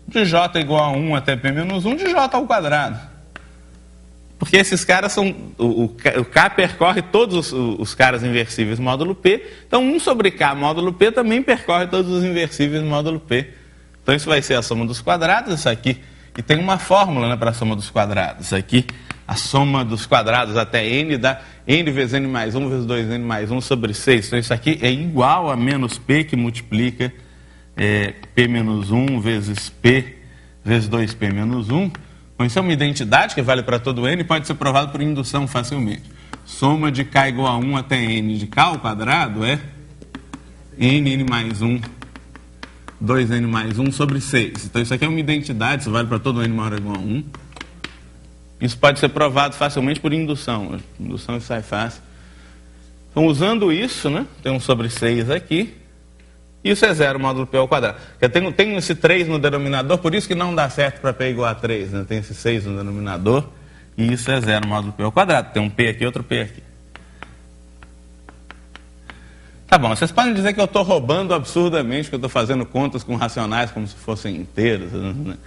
de J igual a 1 até P menos 1 de J ao quadrado. Porque esses caras são... O K percorre todos os caras inversíveis módulo P. Então 1 sobre K módulo P também percorre todos os inversíveis módulo P. Então isso vai ser a soma dos quadrados, isso aqui. E tem uma fórmula, né, para a soma dos quadrados. Isso aqui, a soma dos quadrados até n dá n vezes n mais 1 vezes 2n mais 1 sobre 6. Então isso aqui é igual a menos P que multiplica P menos 1 vezes P vezes 2P menos 1. Então isso é uma identidade que vale para todo n e pode ser provado por indução facilmente. soma de k igual a 1 até n de k ao quadrado é n mais 1, 2n mais 1 sobre 6. Então isso aqui é uma identidade, isso vale para todo n maior ou igual a 1. Isso pode ser provado facilmente por indução. Indução isso sai fácil. Então usando isso, né, tem 1 sobre 6 aqui. Isso é 0 módulo p ao quadrado. Eu tenho esse 3 no denominador, por isso que não dá certo para p igual a 3. Né? Tem esse 6 no denominador. E isso é 0 módulo p ao quadrado. Tem um p aqui, outro p aqui. Tá bom, vocês podem dizer que eu estou roubando absurdamente, que eu estou fazendo contas com racionais como se fossem inteiros. Né?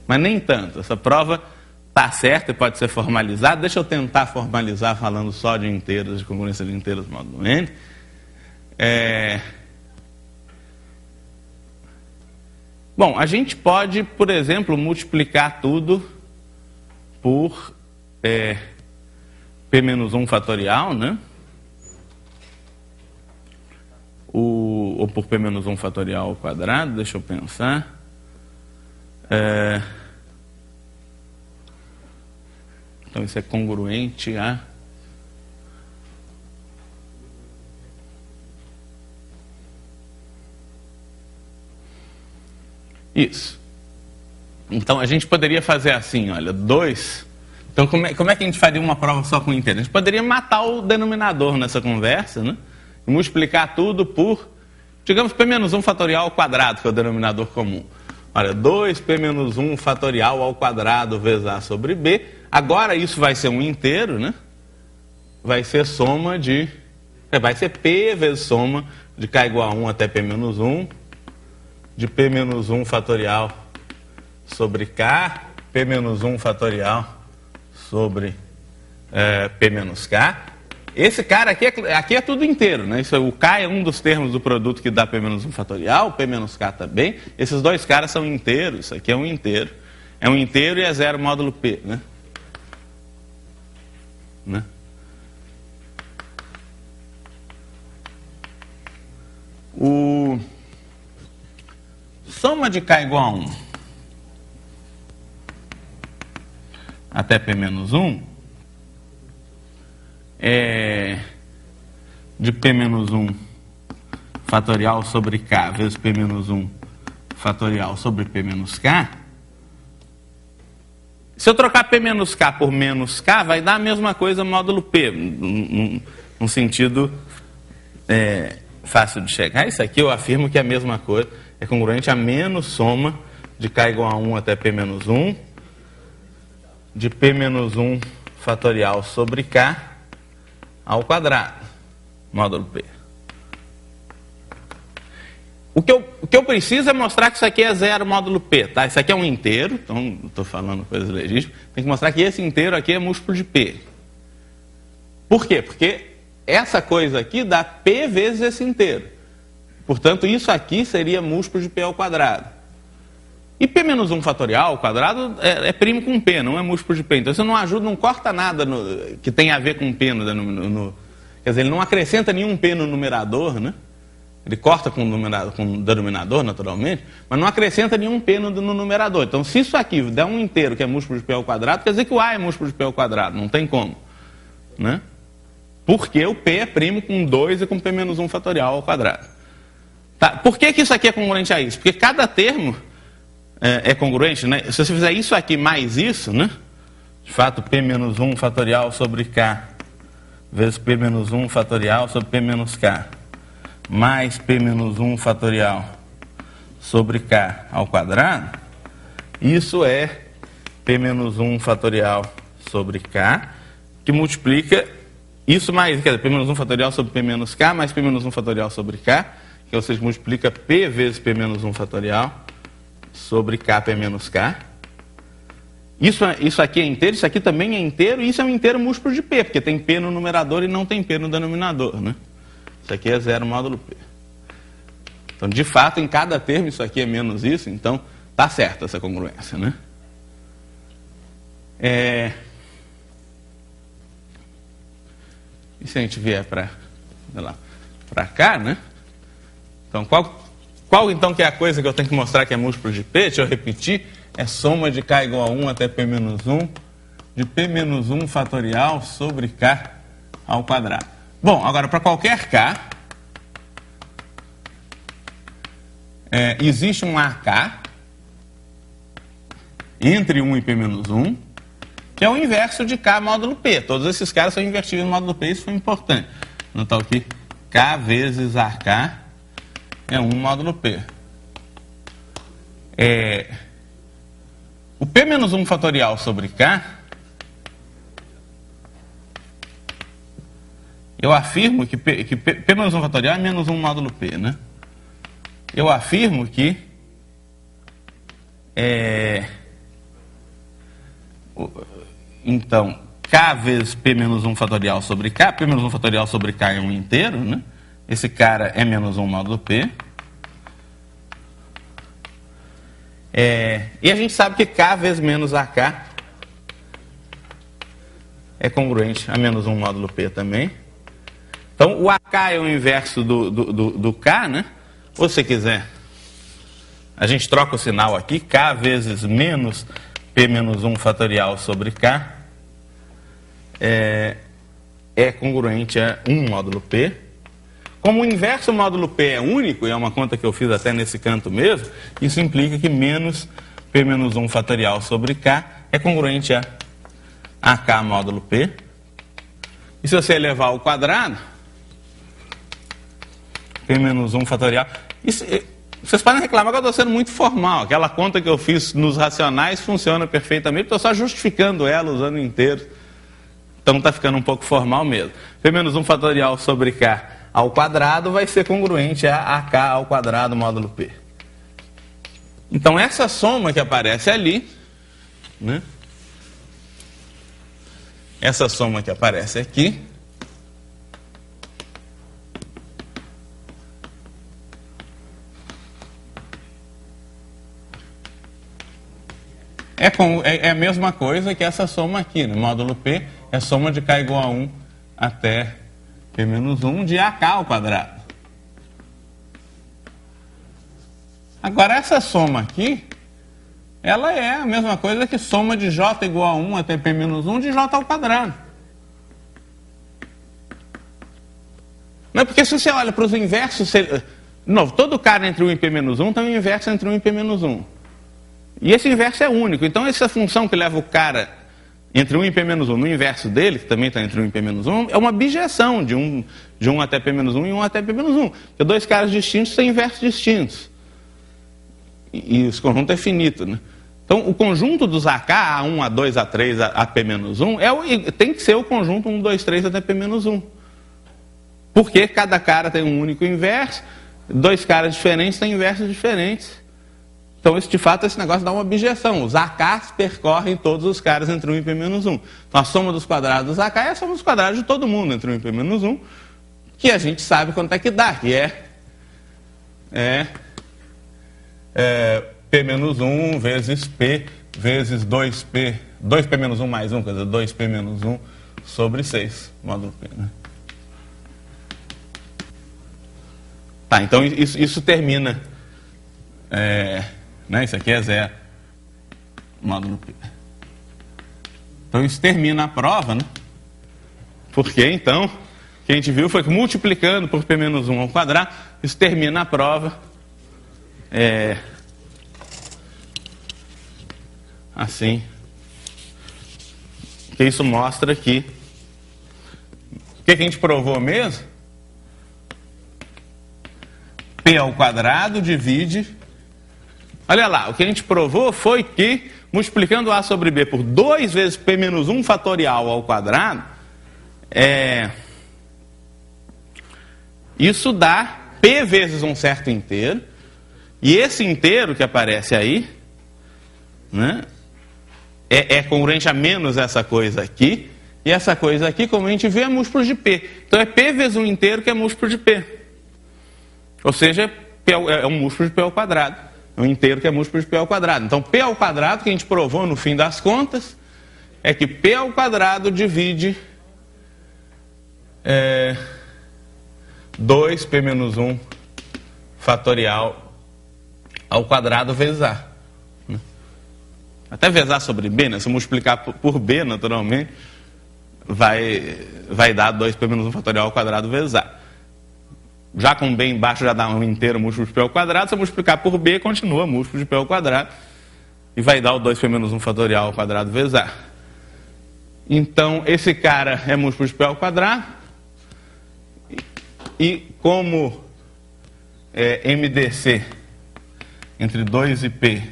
Mas nem tanto. Essa prova está certa e pode ser formalizada. Deixa eu tentar formalizar falando só de inteiros, de congruência de inteiros módulo n. Bom, a gente pode, por exemplo, multiplicar tudo por p menos 1 fatorial, né? Ou por p menos 1 fatorial ao quadrado, deixa eu pensar. Então isso é congruente a... Isso. Então a gente poderia fazer assim, olha, 2... Então como é que a gente faria uma prova só com inteiro? A gente poderia matar o denominador nessa conversa, né? E multiplicar tudo por, digamos, p menos 1 fatorial ao quadrado, que é o denominador comum. Olha, 2p menos 1 fatorial ao quadrado vezes a sobre b. Agora isso vai ser um inteiro, né? Vai ser soma de... Vai ser p vezes soma de k igual a 1 até p menos 1, de p menos 1 fatorial sobre k, p menos 1 fatorial sobre p menos k. Esse cara aqui é tudo inteiro, né? O k é um dos termos do produto que dá p menos 1 fatorial, p menos k também. Esses dois caras são inteiros, isso aqui é um inteiro. É um inteiro e é 0 módulo p, né? Soma de k igual a 1 até p menos 1 é de p menos 1 fatorial sobre k vezes p menos 1 fatorial sobre p menos k. Se eu trocar p menos k por menos k, vai dar a mesma coisa módulo p, num sentido fácil de chegar. Isso aqui eu afirmo que é a mesma coisa, é congruente a menos soma de k igual a 1 até p menos 1, de p menos 1 fatorial sobre k ao quadrado, módulo p. O que eu preciso é mostrar que isso aqui é 0 módulo p, tá? Isso aqui é um inteiro, então não estou falando coisas legítimas. Tem que mostrar que esse inteiro aqui é múltiplo de p. Por quê? Porque essa coisa aqui dá p vezes esse inteiro. Portanto, isso aqui seria múltiplo de p ao quadrado. E p menos 1 fatorial ao quadrado é primo com p, não é múltiplo de p. Então, isso não ajuda, não corta nada que tem a ver com p quer dizer, ele não acrescenta nenhum p no numerador, né? Ele corta com o denominador, naturalmente, mas não acrescenta nenhum p no numerador. Então, se isso aqui der um inteiro que é múltiplo de p ao quadrado, quer dizer que o a é múltiplo de p ao quadrado. Não tem como, né? Porque o p é primo com 2 e com p menos 1 fatorial ao quadrado. Tá? Por que isso aqui é congruente a isso? Porque cada termo é congruente, né? Se você fizer isso aqui mais isso, né? De fato, p menos 1 fatorial sobre k vezes p menos 1 fatorial sobre p menos k, mais p menos 1 fatorial sobre k ao quadrado, isso é p menos 1 fatorial sobre k, que multiplica isso mais, quer dizer, p menos 1 fatorial sobre p menos k, mais p menos 1 fatorial sobre k, que ou seja, multiplica p vezes p menos 1 fatorial sobre kp menos k. Isso aqui é inteiro, isso aqui também é inteiro, e isso é um inteiro múltiplo de p, porque tem p no numerador e não tem p no denominador, né? Isso aqui é 0 módulo p. Então, de fato, em cada termo, isso aqui é menos isso, então está certa essa congruência, né? E se a gente vier para cá, né? Então, qual então que é a coisa que eu tenho que mostrar que é múltiplo de p? Deixa eu repetir. É soma de k igual a 1 até p menos 1, de p menos 1 fatorial sobre k ao quadrado. Bom, agora para qualquer K, existe um AK entre 1 e P menos 1, que é o inverso de K módulo P. Todos esses caras são invertidos no módulo P, isso foi importante. Notar aqui, K vezes AK é 1 módulo P. O P menos 1 fatorial sobre K, eu afirmo que P menos 1 fatorial é menos 1 módulo P, né? Eu afirmo que então, K vezes P menos 1 fatorial sobre K, P menos 1 fatorial sobre K é um inteiro, né? Esse cara é menos 1 módulo P. E a gente sabe que K vezes menos AK é congruente a menos 1 módulo P também. Então, o AK é o inverso do K, né? Ou se quiser, a gente troca o sinal aqui, K vezes menos P menos 1 fatorial sobre K é congruente a 1 módulo P. Como o inverso módulo P é único, e é uma conta que eu fiz até nesse canto mesmo, isso implica que menos P menos 1 fatorial sobre K é congruente a AK módulo P. E se você elevar ao quadrado, P menos 1 fatorial... Vocês podem reclamar que eu estou sendo muito formal. Aquela conta que eu fiz nos racionais funciona perfeitamente, estou só justificando ela usando inteiro. Então está ficando um pouco formal mesmo. P menos 1 fatorial sobre K ao quadrado vai ser congruente a AK ao quadrado módulo P. Então essa soma que aparece ali, né? Essa soma que aparece aqui, é a mesma coisa que essa soma aqui, no módulo P, é soma de K igual a 1 até P menos 1 de AK ao quadrado. Agora, essa soma aqui, ela é a mesma coisa que soma de J igual a 1 até P menos 1 de J ao quadrado. Não é porque se você olha para os inversos... De novo, todo cara entre 1 e P menos 1 tem um inverso entre 1 e P menos 1. E esse inverso é único. Então, essa função que leva o cara entre 1 e P menos 1 no inverso dele, que também está entre 1 e P menos 1, é uma bijeção de 1 até P menos 1 e 1 até P menos 1. Porque dois caras distintos têm inversos distintos. E esse conjunto é finito, né? Então, o conjunto dos AK, A1, A2, A3, a P menos 1, tem que ser o conjunto 1, 2, 3 até P menos 1. Porque cada cara tem um único inverso, dois caras diferentes têm inversos diferentes. Então, de fato, esse negócio dá uma bijeção. Os AKs percorrem todos os caras entre 1 e P menos 1. Então, a soma dos quadrados dos AK é a soma dos quadrados de todo mundo entre 1 e P menos 1, que a gente sabe quanto é que dá, que é P menos 1 vezes P vezes 2P, 2P menos 1 mais 1, quer dizer, 2P menos 1 sobre 6, módulo P, né? Tá, então isso termina... né? Isso aqui é 0, módulo P. Então isso termina a prova, né? Porque então, o que a gente viu foi que multiplicando por P menos 1 ao quadrado, isso termina a prova. Assim. Que isso mostra que... O que a gente provou mesmo? P ao quadrado divide... Olha lá, o que a gente provou foi que, multiplicando A sobre B por 2 vezes P menos 1 fatorial ao quadrado, isso dá P vezes um certo inteiro, e esse inteiro que aparece aí, né, é congruente a menos essa coisa aqui, e essa coisa aqui, como a gente vê, é múltiplo de P. Então é P vezes um inteiro que é múltiplo de P. Ou seja, P é um múltiplo de P ao quadrado. Um inteiro que é múltiplo de P ao quadrado. Então, P ao quadrado, que a gente provou no fim das contas, é que P ao quadrado divide 2P menos 1 fatorial ao quadrado vezes A. Até vezes A sobre B, né? Se multiplicar por B, naturalmente, vai dar 2p menos 1 fatorial ao quadrado vezes a. Já com b embaixo já dá um inteiro múltiplo de p ao quadrado, se eu multiplicar por b, continua múltiplo de p ao quadrado. E vai dar o 2p menos 1 fatorial ao quadrado vezes a. Então, esse cara é múltiplo de p ao quadrado. E como MDC entre 2 e p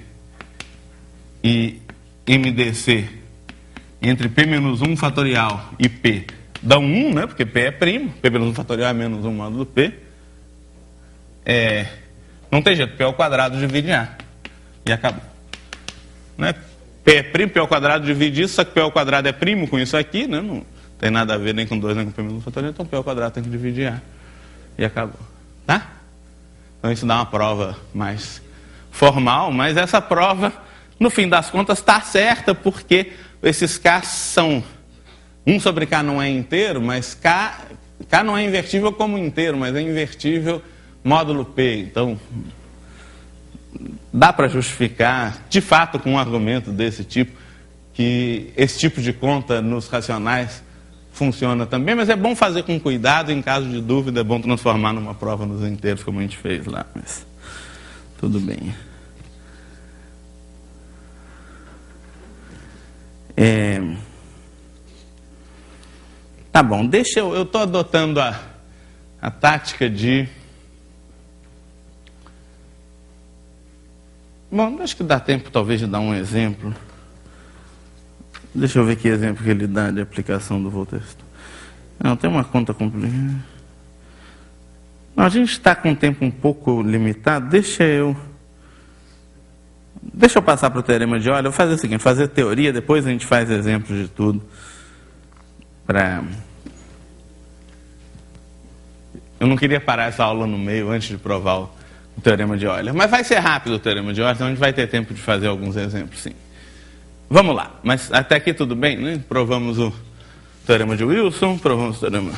e MDC entre p menos 1 fatorial e p dão 1, né? Porque p é primo, p menos 1 fatorial é menos 1 módulo p. Não tem jeito, p ao quadrado divide a. E acabou. Né? P é primo, p ao quadrado divide isso, só que p ao quadrado é primo com isso aqui, né? Não tem nada a ver nem com 2 nem com p menos 1 fatorial, então p ao quadrado tem que dividir a. E acabou. Tá? Então isso dá uma prova mais formal, mas essa prova, no fim das contas, está certa, porque esses k são... 1 sobre k não é inteiro, mas k não é invertível como inteiro, mas é invertível módulo p. Então, dá para justificar, de fato, com um argumento desse tipo, que esse tipo de conta nos racionais funciona também, mas é bom fazer com cuidado, em caso de dúvida, é bom transformar numa prova nos inteiros, como a gente fez lá, mas tudo bem. Tá bom, eu estou adotando a tática de... Bom, acho que dá tempo talvez de dar um exemplo. Deixa eu ver que exemplo que ele dá de aplicação do Volterstone. Não, tem uma conta complicada. Não, a gente está com um tempo um pouco limitado. Deixa eu passar para o teorema de Euler. Eu vou fazer o seguinte, fazer teoria, depois a gente faz exemplos de tudo. Eu não queria parar essa aula no meio antes de provar o teorema de Euler. Mas vai ser rápido o teorema de Euler, então a gente vai ter tempo de fazer alguns exemplos, sim. Vamos lá, mas até aqui tudo bem, né? Provamos o teorema de Wilson, provamos o teorema...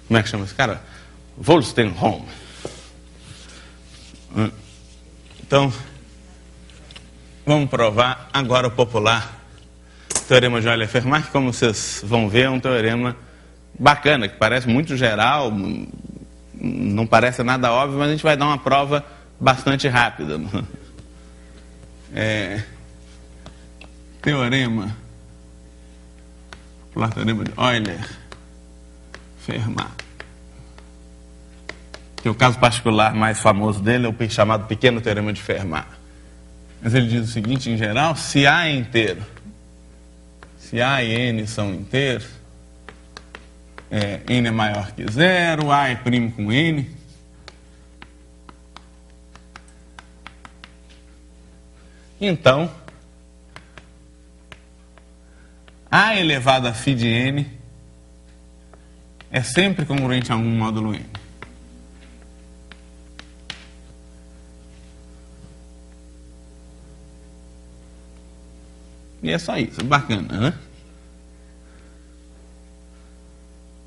Como é que chama esse cara? Wolstenholme. Então, vamos provar agora o popular teorema de Euler-Fermat, que, como vocês vão ver, é um teorema bacana, que parece muito geral, não parece nada óbvio, mas a gente vai dar uma prova bastante rápida. Teorema de Euler-Fermat. Que o caso particular mais famoso dele é o chamado pequeno teorema de Fermat. Mas ele diz o seguinte, em geral, se A é inteiro, se A e N são inteiros, N é maior que zero, A é primo com N. Então, A elevado a φ de N é sempre congruente a 1 módulo N. E é só isso, bacana, né?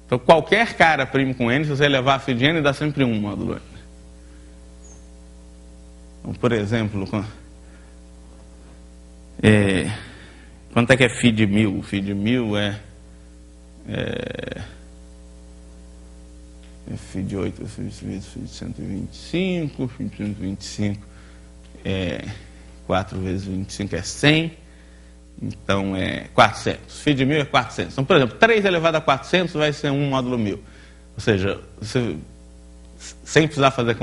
Então, qualquer cara primo com N, se você elevar a φ de N, dá sempre 1 módulo N. Então, por exemplo, quanto é que é φ de 1000? Φ de 1000 é φ de 8 vezes φ de 125, φ de 125 é 4 vezes 25 é 100, então é 400. Φ de 1000 é 400. Então, por exemplo, 3 elevado a 400 vai ser 1 módulo 1000. Ou seja, sem precisar fazer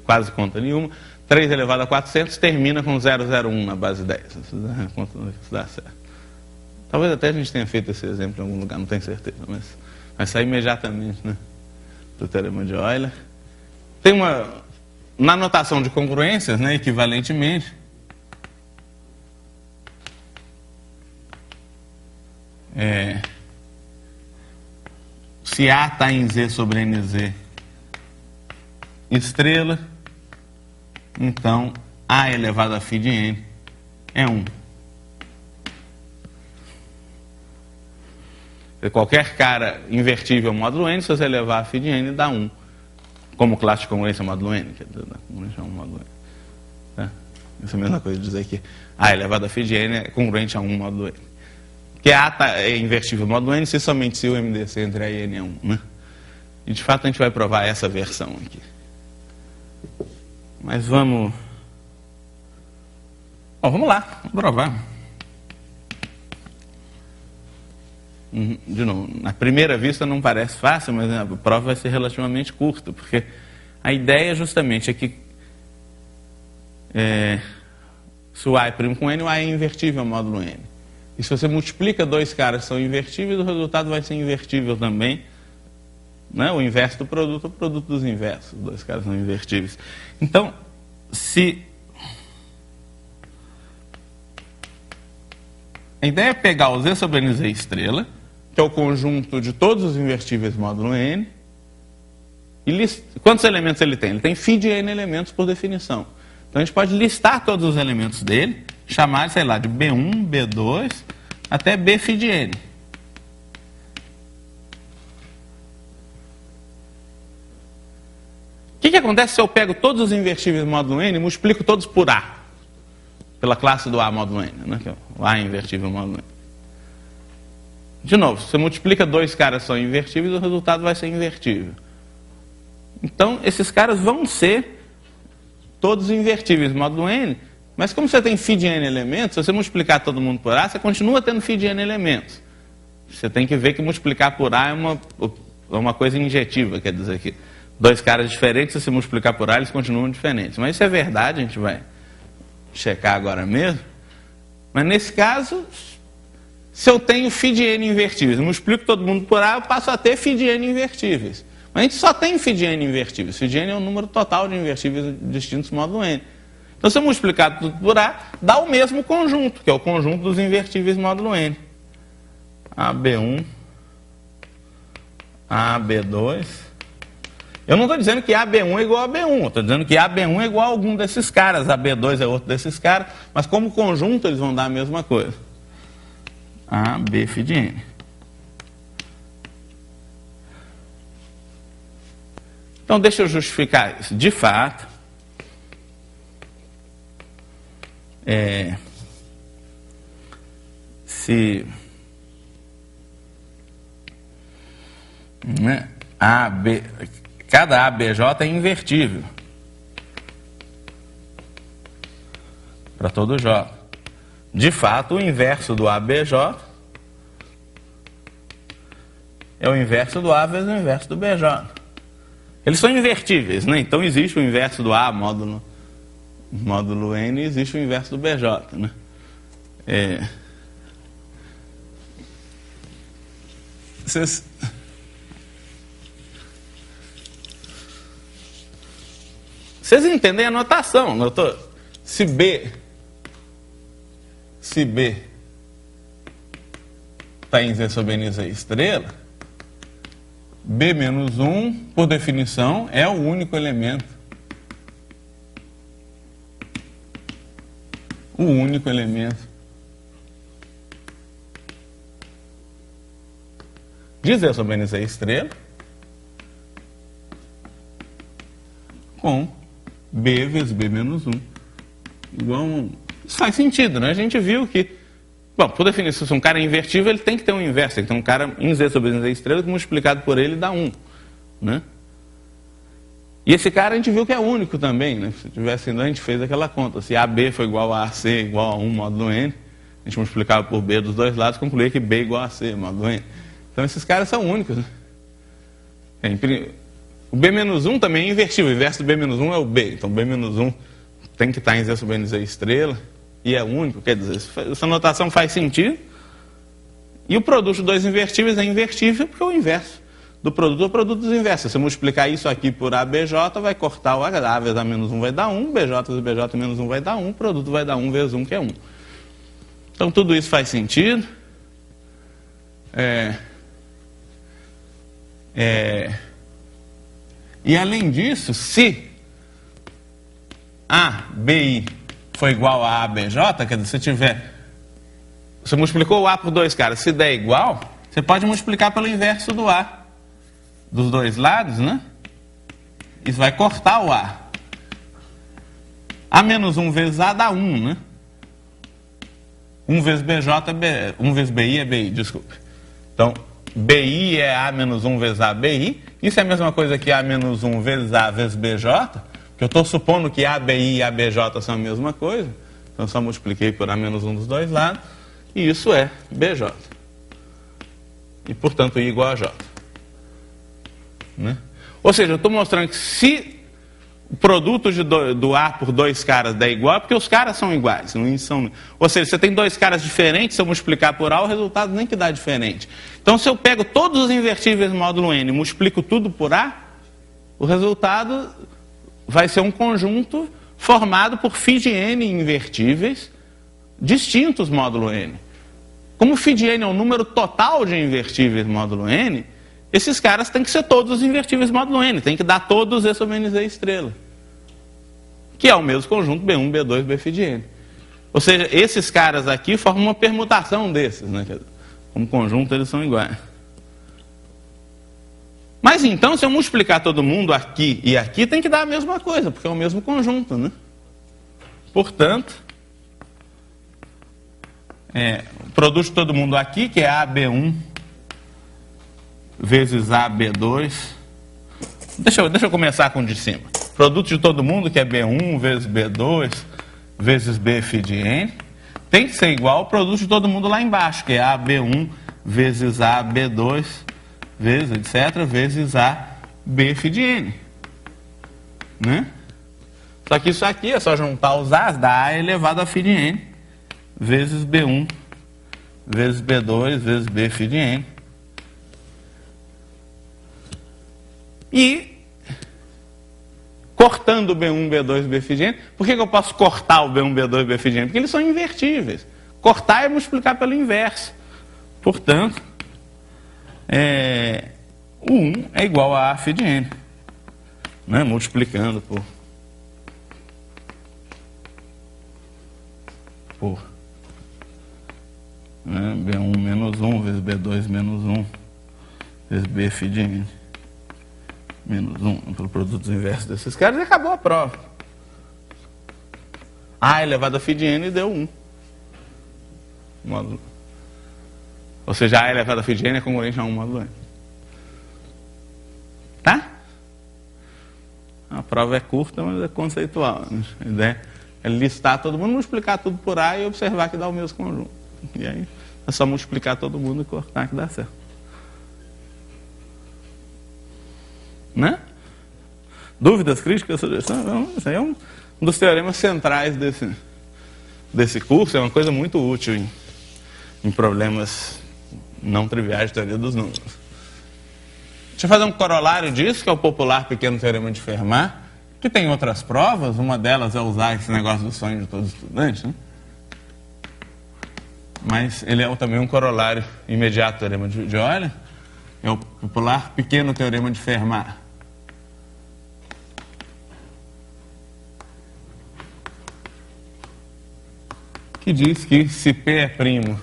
quase conta nenhuma, 3 elevado a 400 termina com 001 na base 10. Isso dá certo. Talvez até a gente tenha feito esse exemplo em algum lugar, não tenho certeza, mas vai sair imediatamente, né, do teorema de Euler. Tem na notação de congruências, né, equivalentemente, se A está em Z sobre NZ estrela, então A elevado a φ de N é 1. Qualquer cara invertível módulo N, se você elevar a φ de N, dá 1. Como classe de congruência módulo N, quer dizer, congruência a 1 módulo N. Tá? Essa é a mesma coisa de dizer que A elevado a φ de N é congruente a 1 módulo N. Porque A é invertível módulo N se somente se o MDC entre A e N é 1, né? E de fato a gente vai provar essa versão aqui. Mas vamos... Bom, vamos lá, vamos provar. De novo, na primeira vista não parece fácil, mas a prova vai ser relativamente curta, porque a ideia justamente é que se o A é primo com N, o A é invertível módulo N. E se você multiplica dois caras que são invertíveis, o resultado vai ser invertível também. Né? O inverso do produto é o produto dos inversos. Os dois caras são invertíveis. Então, se... A ideia é pegar o Z sobre N Z estrela, que é o conjunto de todos os invertíveis módulo N, e quantos elementos ele tem? Ele tem φ de N elementos por definição. Então a gente pode listar todos os elementos dele, chamar, sei lá, de B1, B2, até B φ de N. O que acontece se eu pego todos os invertíveis módulo N e multiplico todos por A? Pela classe do A módulo N, né? Que é o A invertível módulo N. De novo, se você multiplica dois caras que são invertíveis, o resultado vai ser invertível. Então, esses caras vão ser todos invertíveis módulo N, mas como você tem φ de N elementos, se você multiplicar todo mundo por A, você continua tendo φ de N elementos. Você tem que ver que multiplicar por A é uma coisa injetiva, quer dizer que dois caras diferentes, se você multiplicar por A, eles continuam diferentes. Mas isso é verdade, a gente vai checar agora mesmo. Mas nesse caso, se eu tenho φ de N invertíveis, eu multiplico todo mundo por A, eu passo a ter φ de N invertíveis. Mas a gente só tem φ de N invertíveis. Φ de N é o número total de invertíveis distintos módulo N. Então, se eu multiplicar tudo por A, dá o mesmo conjunto, que é o conjunto dos invertíveis módulo N. AB1, AB2. Eu não estou dizendo que AB1 é igual a AB1, estou dizendo que AB1 é igual a algum desses caras, AB2 é outro desses caras, mas como conjunto eles vão dar a mesma coisa. AB φ de N. Então, deixa eu justificar isso. De fato, se né, cada ABJ é invertível para todo J. De fato, o inverso do ABJ é o inverso do A vezes o inverso do BJ. Eles são invertíveis, né? Então existe o inverso do A módulo N e existe o inverso do BJ, né? Vocês entendem a notação, doutor? Se B está em Z sobre N Z estrela, B menos 1, por definição, é o único elemento. O único elemento de Z sobre N Z estrela com B vezes B menos 1 igual a 1. Isso faz sentido, né? A gente viu que, bom, por definição, se um cara é invertível, ele tem que ter um inverso. Tem que ter um cara em Z sobre N Z estrela que multiplicado por ele dá 1. Né? E esse cara a gente viu que é único também. Né? Se tivesse, a gente fez aquela conta. Se AB foi igual a AC igual a 1 módulo N, a gente multiplicava por B dos dois lados e concluía que B igual a C módulo N. Então esses caras são únicos. Né? O B menos 1 também é invertível. O inverso do B menos 1 é o B. Então B menos 1 tem que estar em Z sobre N Z estrela e é único. Quer dizer, essa notação faz sentido. E o produto de dois invertíveis é invertível porque o inverso do produto é o produto dos inversos. Se você multiplicar isso aqui por ABJ, vai cortar o A vezes A menos 1 vai dar 1, BJ vezes BJ menos 1 vai dar 1, o produto vai dar 1 vezes 1, que é 1. Então tudo isso faz sentido. E além disso, se ABI for igual a ABJ, quer dizer, você multiplicou o A por dois caras, se der igual, você pode multiplicar pelo inverso do A dos dois lados, né? Isso vai cortar o A. A menos 1 vezes A dá 1, né? 1 vezes BJ é B, 1 vezes BI é BI, desculpe. Então, BI é A menos 1 vezes A, BI. Isso é a mesma coisa que A menos 1 vezes A vezes BJ, que eu estou supondo que A, BI e A, BJ são a mesma coisa. Então, eu só multipliquei por A menos 1 dos dois lados. E isso é BJ. E, portanto, I igual a J. Né? Ou seja, eu estou mostrando que se o produto do A por dois caras der igual, é porque os caras são iguais. Não são... Ou seja, você tem dois caras diferentes, se eu multiplicar por A, o resultado nem que dá diferente. Então, se eu pego todos os invertíveis módulo N e multiplico tudo por A, o resultado vai ser um conjunto formado por φ de N invertíveis distintos módulo N. Como φ de N é o número total de invertíveis módulo N, esses caras têm que ser todos os invertíveis módulo N, tem que dar todos E sobre NZ estrela, que é o mesmo conjunto B1, B2, Bφ de N. Ou seja, esses caras aqui formam uma permutação desses, né? Como conjunto eles são iguais. Mas então, se eu multiplicar todo mundo aqui e aqui, tem que dar a mesma coisa, porque é o mesmo conjunto, né? Portanto, o produto de todo mundo aqui, que é AB1 vezes AB2. Deixa eu começar com o de cima. Produto de todo mundo, que é B1 vezes B2 vezes Bφ de N, tem que ser igual ao produto de todo mundo lá embaixo, que é AB1 vezes AB2 vezes, etc., vezes A Bφ de N. Né? Só que isso aqui é só juntar os A's, dá A elevado a φ de N, vezes B1 vezes B2 vezes Bφ de N. E, cortando o B1, B2 e Bφ de N, por que eu posso cortar o B1, B2 e Bφ de N? Porque eles são invertíveis. Cortar é multiplicar pelo inverso. Portanto, o 1 é igual a φ de N. Né? Multiplicando por B1 menos 1 vezes B2 menos 1 vezes Bφ de N. Menos 1 pelo produto dos inversos desses caras e acabou a prova. A elevado a φ de N deu 1. Módulo. Ou seja, A elevado a φ de N é congruente a 1 módulo N. Tá? A prova é curta, mas é conceitual. A ideia é listar todo mundo, multiplicar tudo por A e observar que dá o mesmo conjunto. E aí é só multiplicar todo mundo e cortar que dá certo. Né? Dúvidas, críticas, sugestões? Isso aí é um dos teoremas centrais desse curso, é uma coisa muito útil em problemas não triviais de teoria dos números. Deixa eu fazer um corolário disso, que é o popular pequeno teorema de Fermat, que tem outras provas, uma delas é usar esse negócio do sonho de todo estudante, né? Mas ele é também um corolário imediato do teorema de Euler, é o popular pequeno teorema de Fermat. Que diz que se P é primo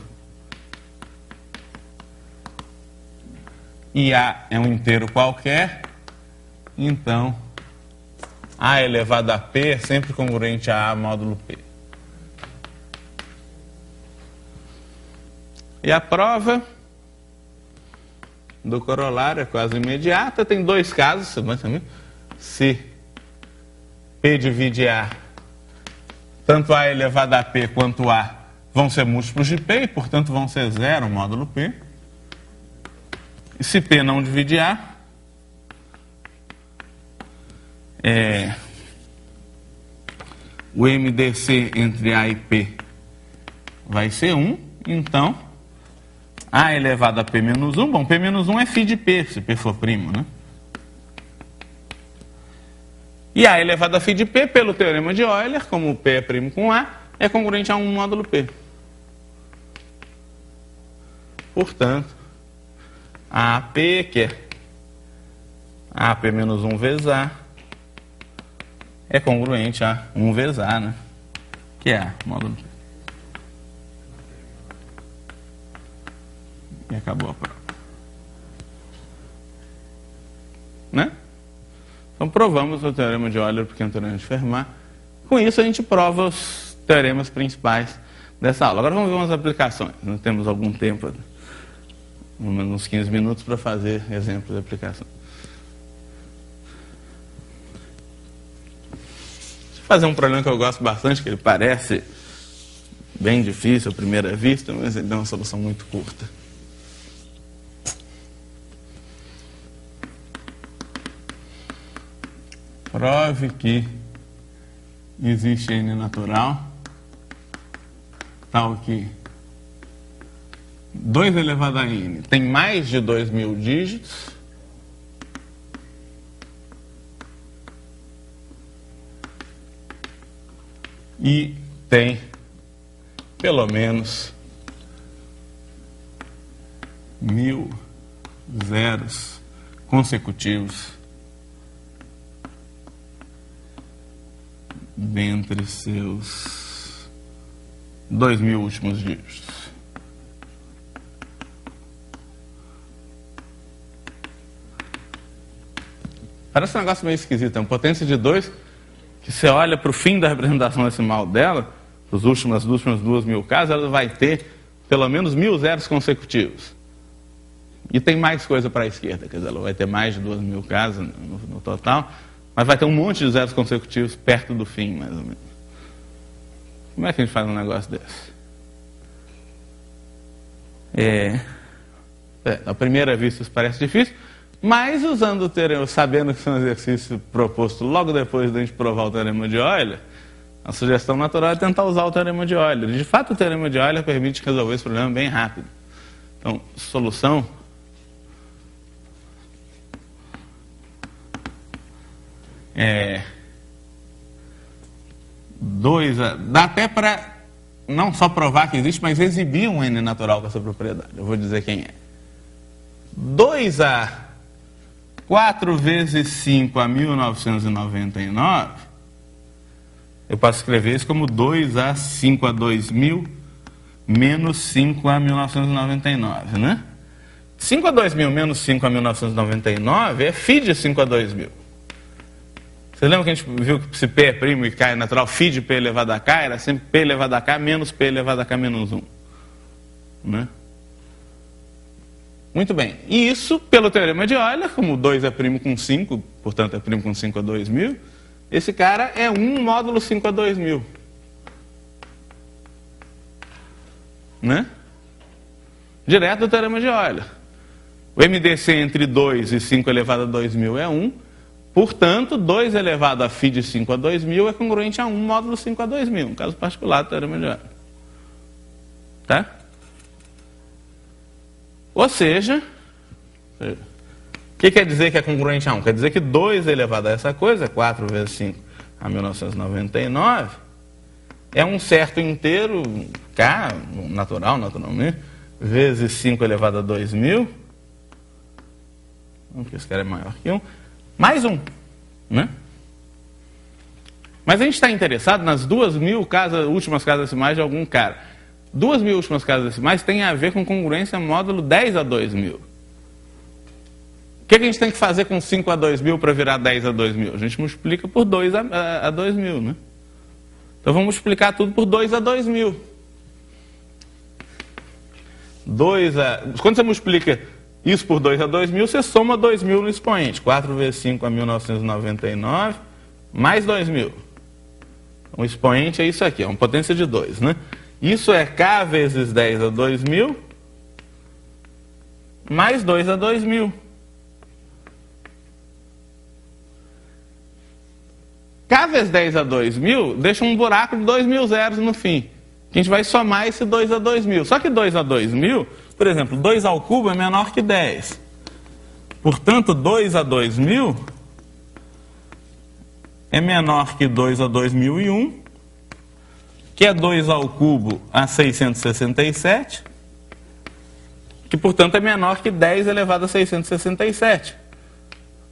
e A é um inteiro qualquer, então A elevado a P é sempre congruente a A módulo P. E a prova do corolário é quase imediata, tem dois casos, se P divide A, tanto A elevado a P quanto A vão ser múltiplos de P e, portanto, vão ser 0 módulo P. E se P não divide A, o MDC entre A e P vai ser 1, então A elevado a P menos 1, bom, P menos 1 é φ de P, se P for primo, né? E A elevado a φ de P, pelo teorema de Euler, como P é primo com A, é congruente a 1 módulo P. Portanto, AP, que é AP menos 1 vezes A, é congruente a 1 vezes A, né? Que é A, módulo P. E acabou a prova. Né? Então, provamos o teorema de Euler, pequeno teorema de Fermat. Com isso, a gente prova os teoremas principais dessa aula. Agora vamos ver umas aplicações. Nós temos algum tempo, uns 15 minutos, para fazer exemplos de aplicação. Deixa eu fazer um problema que eu gosto bastante, que ele parece bem difícil à primeira vista, mas ele dá uma solução muito curta. Prove que existe N natural, tal que 2 elevado a N tem mais de 2.000 dígitos, e tem pelo menos 1.000 zeros consecutivos dentre seus 2.000 últimos dígitos. Parece um negócio meio esquisito, é uma potência de 2, que você olha para o fim da representação decimal dela, as últimas 2.000 casas, ela vai ter pelo menos 1.000 zeros consecutivos. E tem mais coisa para a esquerda, quer dizer, ela vai ter mais de 2.000 casas no total, mas vai ter um monte de zeros consecutivos perto do fim, mais ou menos. Como é que a gente faz um negócio desse? À primeira vista isso parece difícil, mas usando o teorema, sabendo que isso é um exercício proposto logo depois da gente provar o teorema de Euler, a sugestão natural é tentar usar o teorema de Euler. De fato, o teorema de Euler permite resolver esse problema bem rápido. Então, solução dá até para não só provar que existe, mas exibir um N natural com essa propriedade. Eu vou dizer quem é. 2A 4 vezes 5 a 1999, eu posso escrever isso como 2A 5 a 2000 menos 5 a 1999, né? 5 a 2000 menos 5 a 1999 é φ de 5 a 2000. Você lembra que a gente viu que se P é primo e K é natural, φ de P elevado a K era sempre P elevado a K menos P elevado a K menos 1. Né? Muito bem. E isso, pelo teorema de Euler, como 2 é primo com 5, portanto é primo com 5 a 2000, esse cara é 1 módulo 5 a 2000. Né? Direto do teorema de Euler. O MDC entre 2 e 5 elevado a 2000 é 1. Portanto, 2 elevado a φ de 5 a 2000 é congruente a 1 módulo 5 a 2000. Um caso particular do teorema de Euler. Tá? Ou seja, o que quer dizer que é congruente a 1? Quer dizer que 2 elevado a essa coisa, 4 vezes 5 a 1999, é um certo inteiro, K, naturalmente, vezes 5 elevado a 2000, porque esse cara é maior que 1, mais 1. Né? Mas a gente está interessado nas 2.000 últimas casas decimais de algum cara. 2.000 últimas casas decimais tem a ver com congruência módulo 10 a 2.000. O que a gente tem que fazer com 5 a 2.000 para virar 10 a 2.000? A gente multiplica por 2 a 2.000, né? Então vamos multiplicar tudo por 2 a 2.000. Quando você multiplica isso por 2 a 2.000, você soma 2.000 no expoente. 4 vezes 5 a 1999, mais 2.000. O expoente é isso aqui, é uma potência de 2, né? Isso é K vezes 10 a 2000, mais 2 a 2000. K vezes 10 a 2000 deixa um buraco de 2.000 zeros no fim. A gente vai somar esse 2 a 2000. Só que 2 a 2000, por exemplo, 2 ao cubo é menor que 10. Portanto, 2 a 2000 é menor que 2 a 2001, que é 2 ao cubo a 667, que, portanto, é menor que 10 elevado a 667.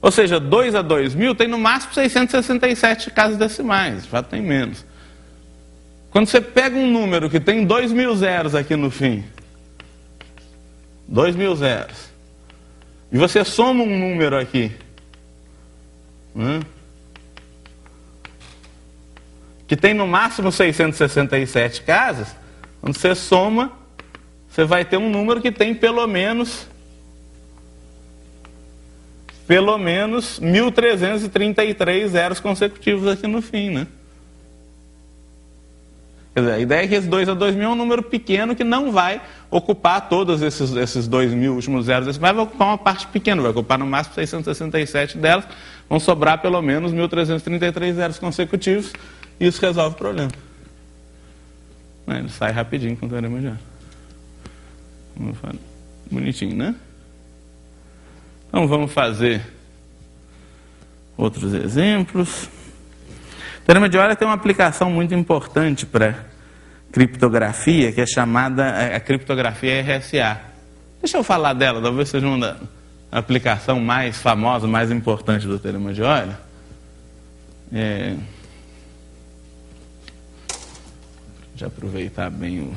Ou seja, 2 a 2000 tem no máximo 667 casas decimais, de fato tem menos. Quando você pega um número que tem 2.000 zeros aqui no fim, 2.000 zeros, e você soma um número aqui, né, que tem no máximo 667 casas, Quando você soma, você vai ter um número que tem pelo menos 1.333 zeros consecutivos aqui no fim, né? Quer dizer, a ideia é que esse 2 a 2.000 é um número pequeno que não vai ocupar todos esses 2.000 últimos zeros decimais, vai ocupar uma parte pequena, vai ocupar no máximo 667 delas, vão sobrar pelo menos 1.333 zeros consecutivos, e isso resolve o problema. Ele sai rapidinho com o teorema de Euler. Bonitinho, né? Então vamos fazer outros exemplos. O teorema de Euler tem uma aplicação muito importante para criptografia, que é chamada a criptografia RSA. Deixa eu falar dela, talvez seja uma aplicação mais famosa, mais importante do teorema de Euler. Deixa eu aproveitar bem o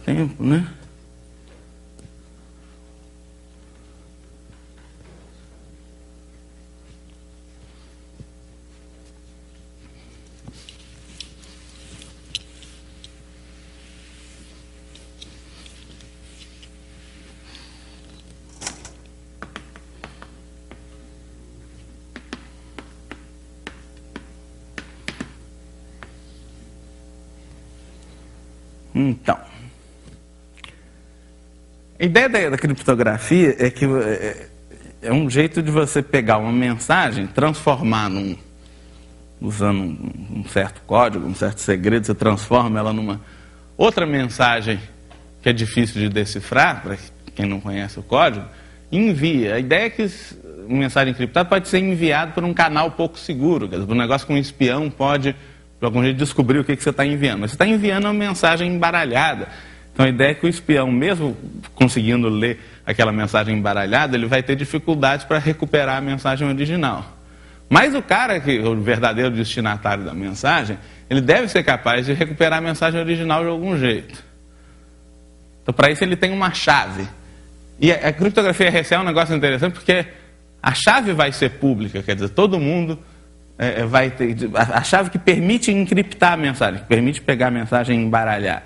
tempo, né? Então, a ideia da criptografia é que é um jeito de você pegar uma mensagem, transformar usando um certo código, um certo segredo, você transforma ela numa outra mensagem que é difícil de decifrar, para quem não conhece o código, e envia. A ideia é que uma mensagem encriptada pode ser enviada por um canal pouco seguro, quer dizer, um negócio que um espião pode, de algum jeito, descobrir o que você está enviando. Mas você está enviando uma mensagem embaralhada. Então a ideia é que o espião, mesmo conseguindo ler aquela mensagem embaralhada, ele vai ter dificuldades para recuperar a mensagem original. Mas o cara, o verdadeiro destinatário da mensagem, ele deve ser capaz de recuperar a mensagem original de algum jeito. Então para isso ele tem uma chave. E a criptografia RSA é um negócio interessante porque a chave vai ser pública, quer dizer, todo mundo vai ter a chave que permite encriptar a mensagem, que permite pegar a mensagem e embaralhar.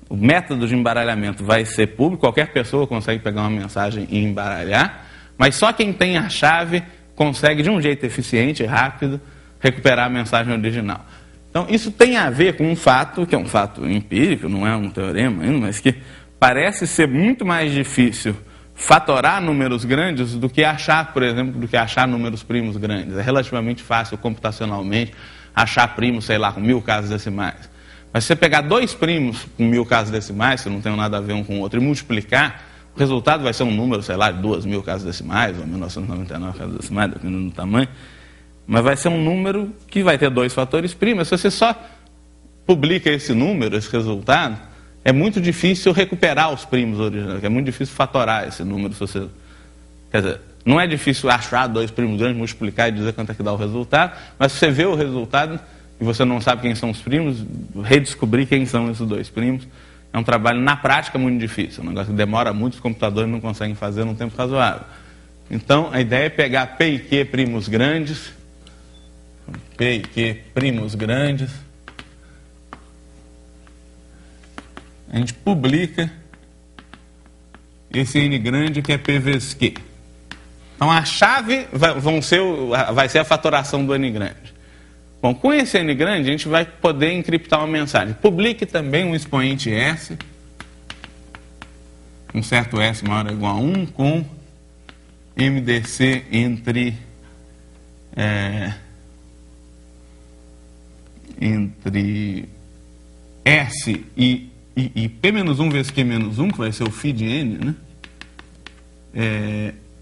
O método de embaralhamento vai ser público, qualquer pessoa consegue pegar uma mensagem e embaralhar, mas só quem tem a chave consegue, de um jeito eficiente e rápido, recuperar a mensagem original. Então, isso tem a ver com um fato, que é um fato empírico, não é um teorema ainda, mas que parece ser muito mais difícil fatorar números grandes do que achar, por exemplo, do que achar números primos grandes. É relativamente fácil computacionalmente achar primos, sei lá, com 1000 casas decimais. Mas se você pegar dois primos com 1000 casas decimais, que não tem nada a ver um com o outro, e multiplicar, o resultado vai ser um número, sei lá, de 2000 casas decimais, ou 1999 casas decimais, dependendo do tamanho. Mas vai ser um número que vai ter dois fatores primos. Se você só publica esse número, esse resultado, é muito difícil recuperar os primos originais, é muito difícil fatorar esse número. Se você... Quer dizer, não é difícil achar dois primos grandes, multiplicar e dizer quanto é que dá o resultado, mas se você vê o resultado e você não sabe quem são os primos, redescobrir quem são esses dois primos é um trabalho, na prática, muito difícil. É um negócio que demora muito, os computadores não conseguem fazer num tempo razoável. Então, a ideia é pegar P e Q primos grandes, P e Q primos grandes, a gente publica esse N grande que é P vezes Q. Então a chave vai ser a fatoração do N grande. Bom, com esse N grande a gente vai poder encriptar uma mensagem. Publique também um expoente S, um certo S maior ou igual a 1, com MDC entre S e P-1 vezes Q-1, que vai ser o φ de N, né?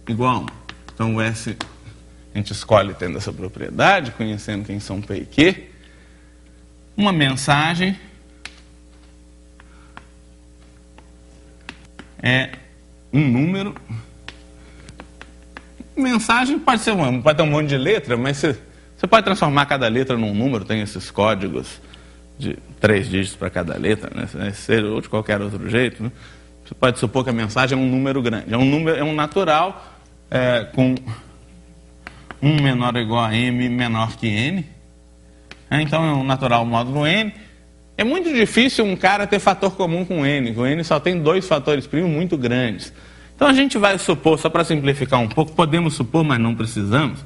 Igual a 1. Então o S a gente escolhe tendo essa propriedade, conhecendo quem são P e Q. Uma mensagem é um número. Mensagem pode ter um monte de letra, mas você pode transformar cada letra num número, tem esses códigos de 3 dígitos para cada letra, né? Ou de qualquer outro jeito, né? Você pode supor que a mensagem é um número grande. É um natural com 1 menor ou igual a m menor que n. Então é um natural módulo n. É muito difícil um cara ter fator comum com n. Com n só tem 2 fatores primos muito grandes. Então a gente vai supor, só para simplificar um pouco, podemos supor, mas não precisamos.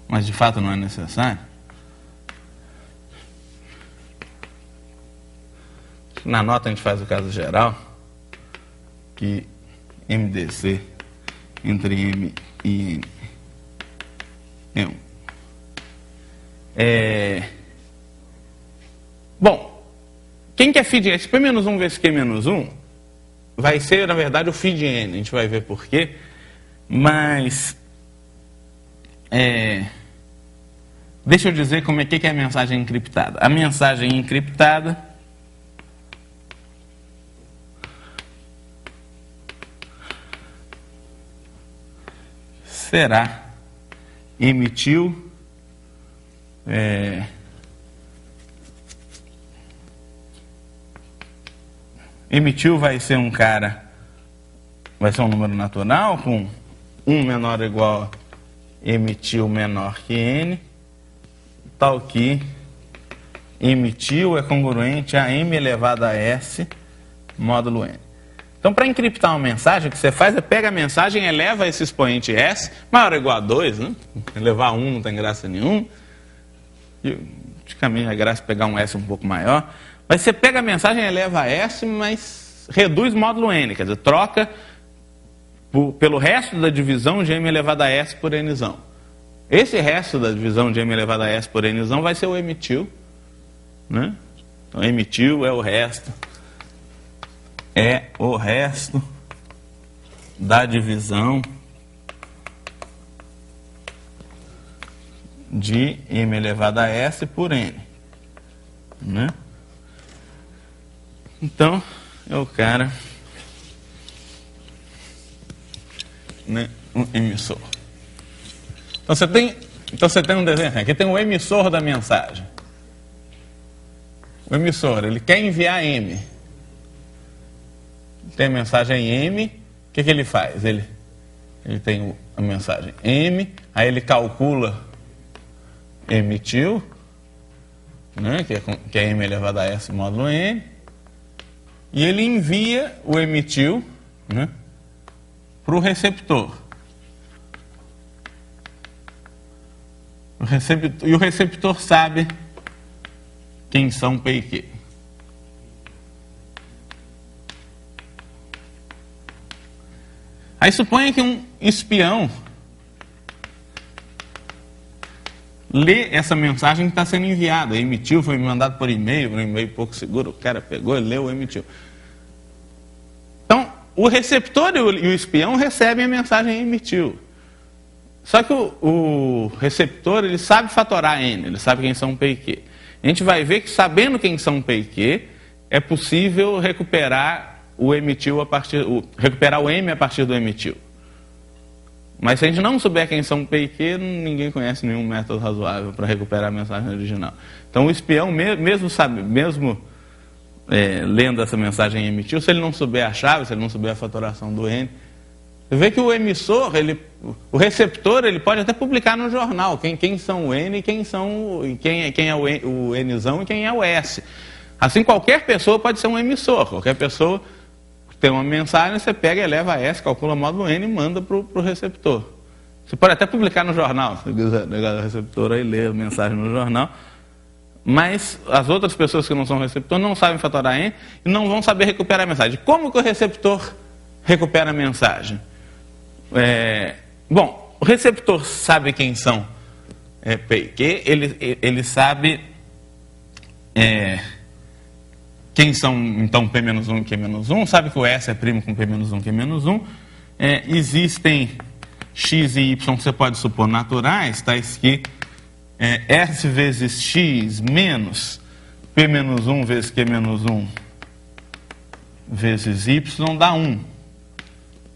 Mas de fato não é necessário. Na nota a gente faz o caso geral, que MDC entre M e N é 1. Bom, quem quer feed esse P-1 vezes Q-1 vai ser, na verdade, o feed N. A gente vai ver por quê. Mas, deixa eu dizer como é que é a mensagem encriptada. A mensagem encriptada será emitiu emitiu vai ser um cara, vai ser um número natural com 1 menor ou igual a emitiu menor que n, tal que emitiu é congruente a m elevado a s módulo n. Então, para encriptar uma mensagem, o que você faz é pega a mensagem, eleva esse expoente s, maior ou igual a 2, né? Elevar a 1 não tem graça nenhuma. E, de caminho, é graça pegar um s um pouco maior. Mas você pega a mensagem, eleva a s, mas reduz módulo n, quer dizer, troca pelo resto da divisão de m elevado a s por nzão. Esse resto da divisão de m elevado a s por nzão vai ser o emitiu, né? Então, emitiu é o resto. É o resto da divisão de m elevado a s por n, né? Então, é o cara, né, um emissor. Então você tem um desenho aqui, tem o emissor da mensagem. O emissor, ele quer enviar m. Tem a mensagem M, o que ele faz? Ele tem a mensagem M, aí ele calcula emitiu, né, que é M elevado a S módulo N, e ele envia o emitiu, né, para o receptor. E o receptor sabe quem são P e Q. Aí suponha que um espião lê essa mensagem que está sendo enviada. Emitiu, foi mandado por e-mail, um e-mail pouco seguro, o cara pegou, leu, emitiu. Então, o receptor e o espião recebem a mensagem emitiu. Só que o receptor, ele sabe fatorar N, ele sabe quem são P e Q. A gente vai ver que, sabendo quem são P e Q, é possível recuperar o emitiu recuperar o M a partir do emitiu. Mas se a gente não souber quem são P e Q, ninguém conhece nenhum método razoável para recuperar a mensagem original. Então o espião, mesmo lendo essa mensagem emitiu, se ele não souber a chave, se ele não souber a fatoração do N, você vê que o emissor, o receptor, ele pode até publicar no jornal quem são o N, quem é o Nzão e quem é o S. Assim, qualquer pessoa pode ser um emissor, qualquer pessoa tem uma mensagem, você pega, eleva a S, calcula módulo N e manda para o receptor. Você pode até publicar no jornal, se quiser ligar o receptor e ler a mensagem no jornal, mas as outras pessoas que não são receptor não sabem fatorar N e não vão saber recuperar a mensagem. Como que o receptor recupera a mensagem? Bom, o receptor sabe quem são P e Q, ele sabe quem são, então, P-1 e Q-1, sabe que o S é primo com P-1, Q-1. Existem X e Y que você pode supor naturais, tais que S vezes X menos P-1 vezes Q-1 vezes Y dá 1.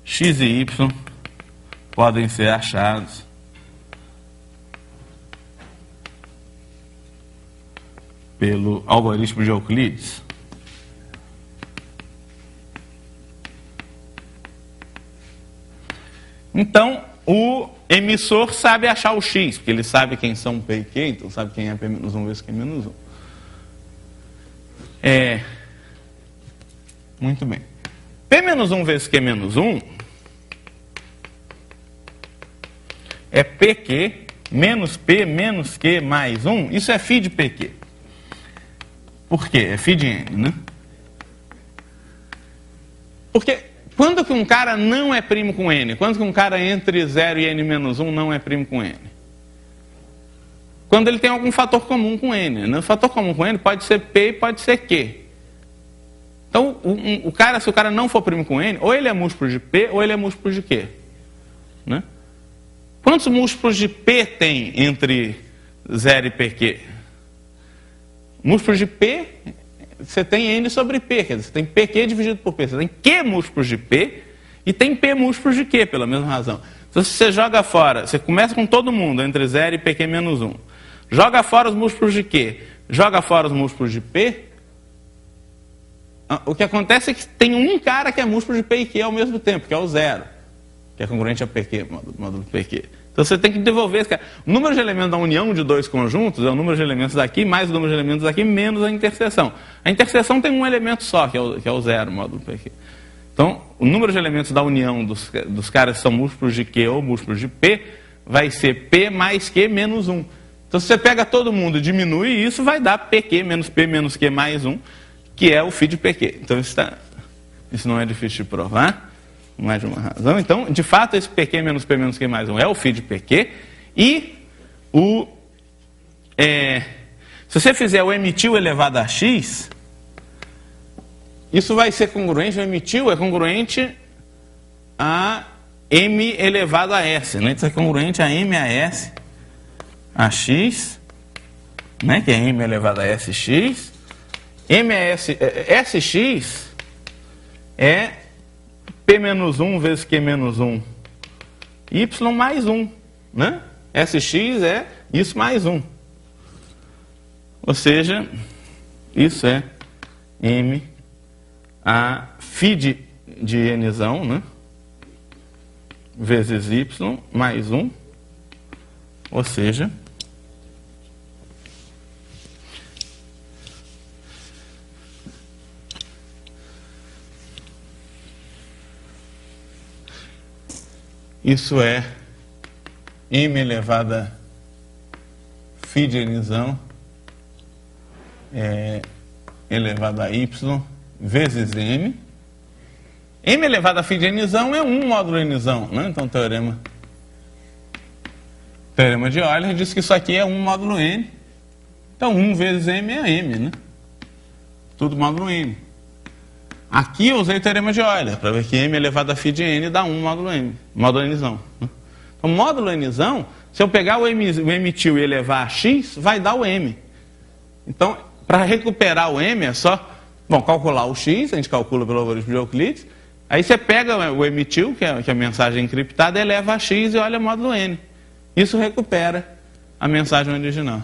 X e Y podem ser achados pelo algoritmo de Euclides. Então, o emissor sabe achar o x, porque ele sabe quem são P e Q, então sabe quem é P-1 vezes Q-1. Muito bem. P-1 vezes Q-1 é PQ menos P menos Q mais 1. Isso é φ de PQ. Por quê? É φ de N, né? Porque quando que um cara não é primo com N? Quando que um cara entre 0 e N menos 1 não é primo com N? Quando ele tem algum fator comum com N. Né? O fator comum com N pode ser P e pode ser Q. Então, se o cara não for primo com N, ou ele é múltiplo de P ou ele é múltiplo de Q. Né? Quantos múltiplos de P tem entre 0 e PQ? Múltiplos de P, você tem N sobre P, quer dizer, você tem PQ dividido por P. Você tem Q múltiplos de P e tem P múltiplos de Q, pela mesma razão. Então, se você joga fora, você começa com todo mundo, entre 0 e PQ menos 1. Joga fora os múltiplos de Q, joga fora os múltiplos de P. O que acontece é que tem um cara que é múltiplo de P e Q ao mesmo tempo, que é o 0, que é congruente a PQ, módulo PQ. Então você tem que devolver esse cara. O número de elementos da união de dois conjuntos é o número de elementos daqui mais o número de elementos daqui menos a interseção. A interseção tem um elemento só, que é o 0, módulo PQ. Então, o número de elementos da união dos caras que são múltiplos de Q ou múltiplos de P vai ser P mais Q menos 1. Então, se você pega todo mundo e diminui isso, vai dar PQ menos P menos Q mais 1, que é o φ de PQ. Então, isso não é difícil de provar, mais de uma razão. Então, de fato, esse PQ menos P menos Q mais 1 é o φ de PQ. E se você fizer o emitil elevado a x, isso vai ser congruente, o emitil é congruente a m elevado a s. Né? Isso é congruente a m a s a x, né? Que é m elevado a sx. Sx é P menos 1 vezes Q menos 1, Y mais 1, né? Sx é isso mais 1. Ou seja, isso é M a φ de Nzão, né? Vezes Y mais 1. Ou seja, isso é m elevado a φ de Nzão elevado a y vezes m. M elevado a φ de Nzão é 1 módulo Nzão, né? Então, teorema de Euler diz que isso aqui é 1 módulo n. Então, 1 vezes m é m, né? Tudo módulo n. Aqui eu usei o teorema de Euler, para ver que m elevado a φ de n dá 1 módulo m, módulo nzão. Então, módulo nzão, se eu pegar o emitil e elevar a x, vai dar o m. Então, para recuperar o m é só, calcular o x, a gente calcula pelo algoritmo de Euclides, aí você pega o emitil, que é a mensagem encriptada, eleva a x e olha módulo n. Isso recupera a mensagem original.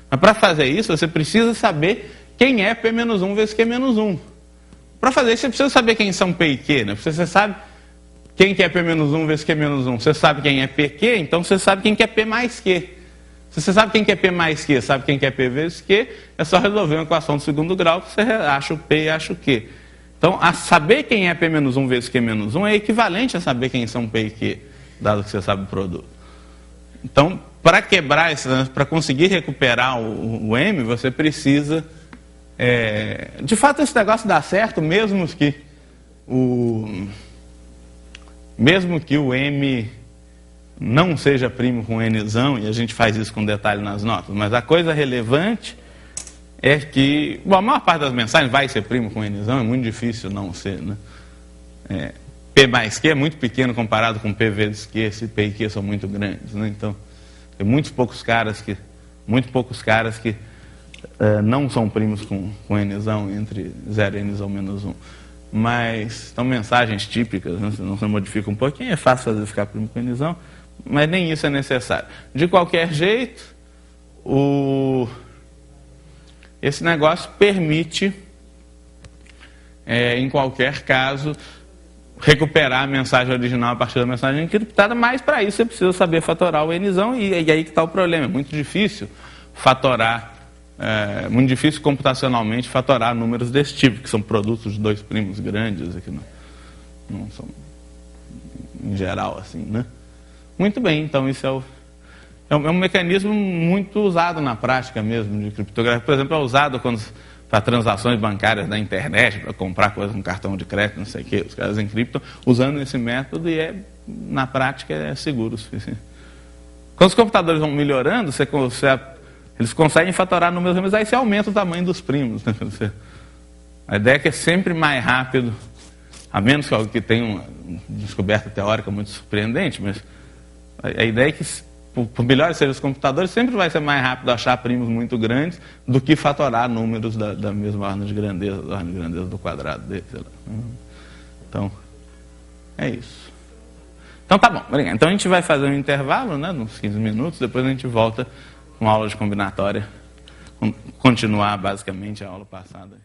Mas para fazer isso, você precisa saber quem é P-1 vezes Q-1. Para fazer isso, você precisa saber quem são P e Q, né? Porque você sabe quem que é P-1 vezes Q-1. Você sabe quem é PQ, então você sabe quem que é P mais Q. Se você sabe quem que é P mais Q, sabe quem que é P vezes Q, é só resolver uma equação do segundo grau que você acha o P e acha o Q. Então, saber quem é P-1 vezes Q-1 é equivalente a saber quem são P e Q, dado que você sabe o produto. Então, para quebrar isso, para conseguir recuperar o M, você precisa... de fato, esse negócio dá certo, mesmo que o M não seja primo com Nzão, e a gente faz isso com detalhe nas notas, mas a coisa relevante é que a maior parte das mensagens vai ser primo com Nzão, é muito difícil não ser, né? P mais Q é muito pequeno comparado com P vezes Q, se P e Q são muito grandes, né? Então, tem muito poucos caras que não são primos com Nzão, entre 0 e Nzão menos 1. Mas são mensagens típicas, né? Não se modifica um pouquinho, é fácil fazer ficar primo com Nzão, mas nem isso é necessário. De qualquer jeito, esse negócio permite, em qualquer caso, recuperar a mensagem original a partir da mensagem encriptada, mas para isso você precisa saber fatorar o Nzão, e aí que está o problema. É muito difícil fatorar, muito difícil computacionalmente fatorar números desse tipo, que são produtos de dois primos grandes, aqui não são, em geral, assim, né? Muito bem, então isso é um mecanismo muito usado na prática mesmo de criptografia. Por exemplo, é usado para transações bancárias na internet, para comprar coisas com cartão de crédito, não sei o quê. Os caras encriptam usando esse método e na prática é seguro o suficiente. Quando os computadores vão melhorando, eles conseguem fatorar números, mas aí você aumenta o tamanho dos primos. Né? A ideia é que é sempre mais rápido, a menos que tenha uma descoberta teórica muito surpreendente, mas a ideia é que, por melhores sejam os computadores, sempre vai ser mais rápido achar primos muito grandes do que fatorar números da mesma ordem de grandeza, do quadrado dele, sei lá. Então, é isso. Então tá bom, obrigado. Então a gente vai fazer um intervalo, né, uns 15 minutos, depois a gente volta com a aula de combinatória, continuar basicamente a aula passada.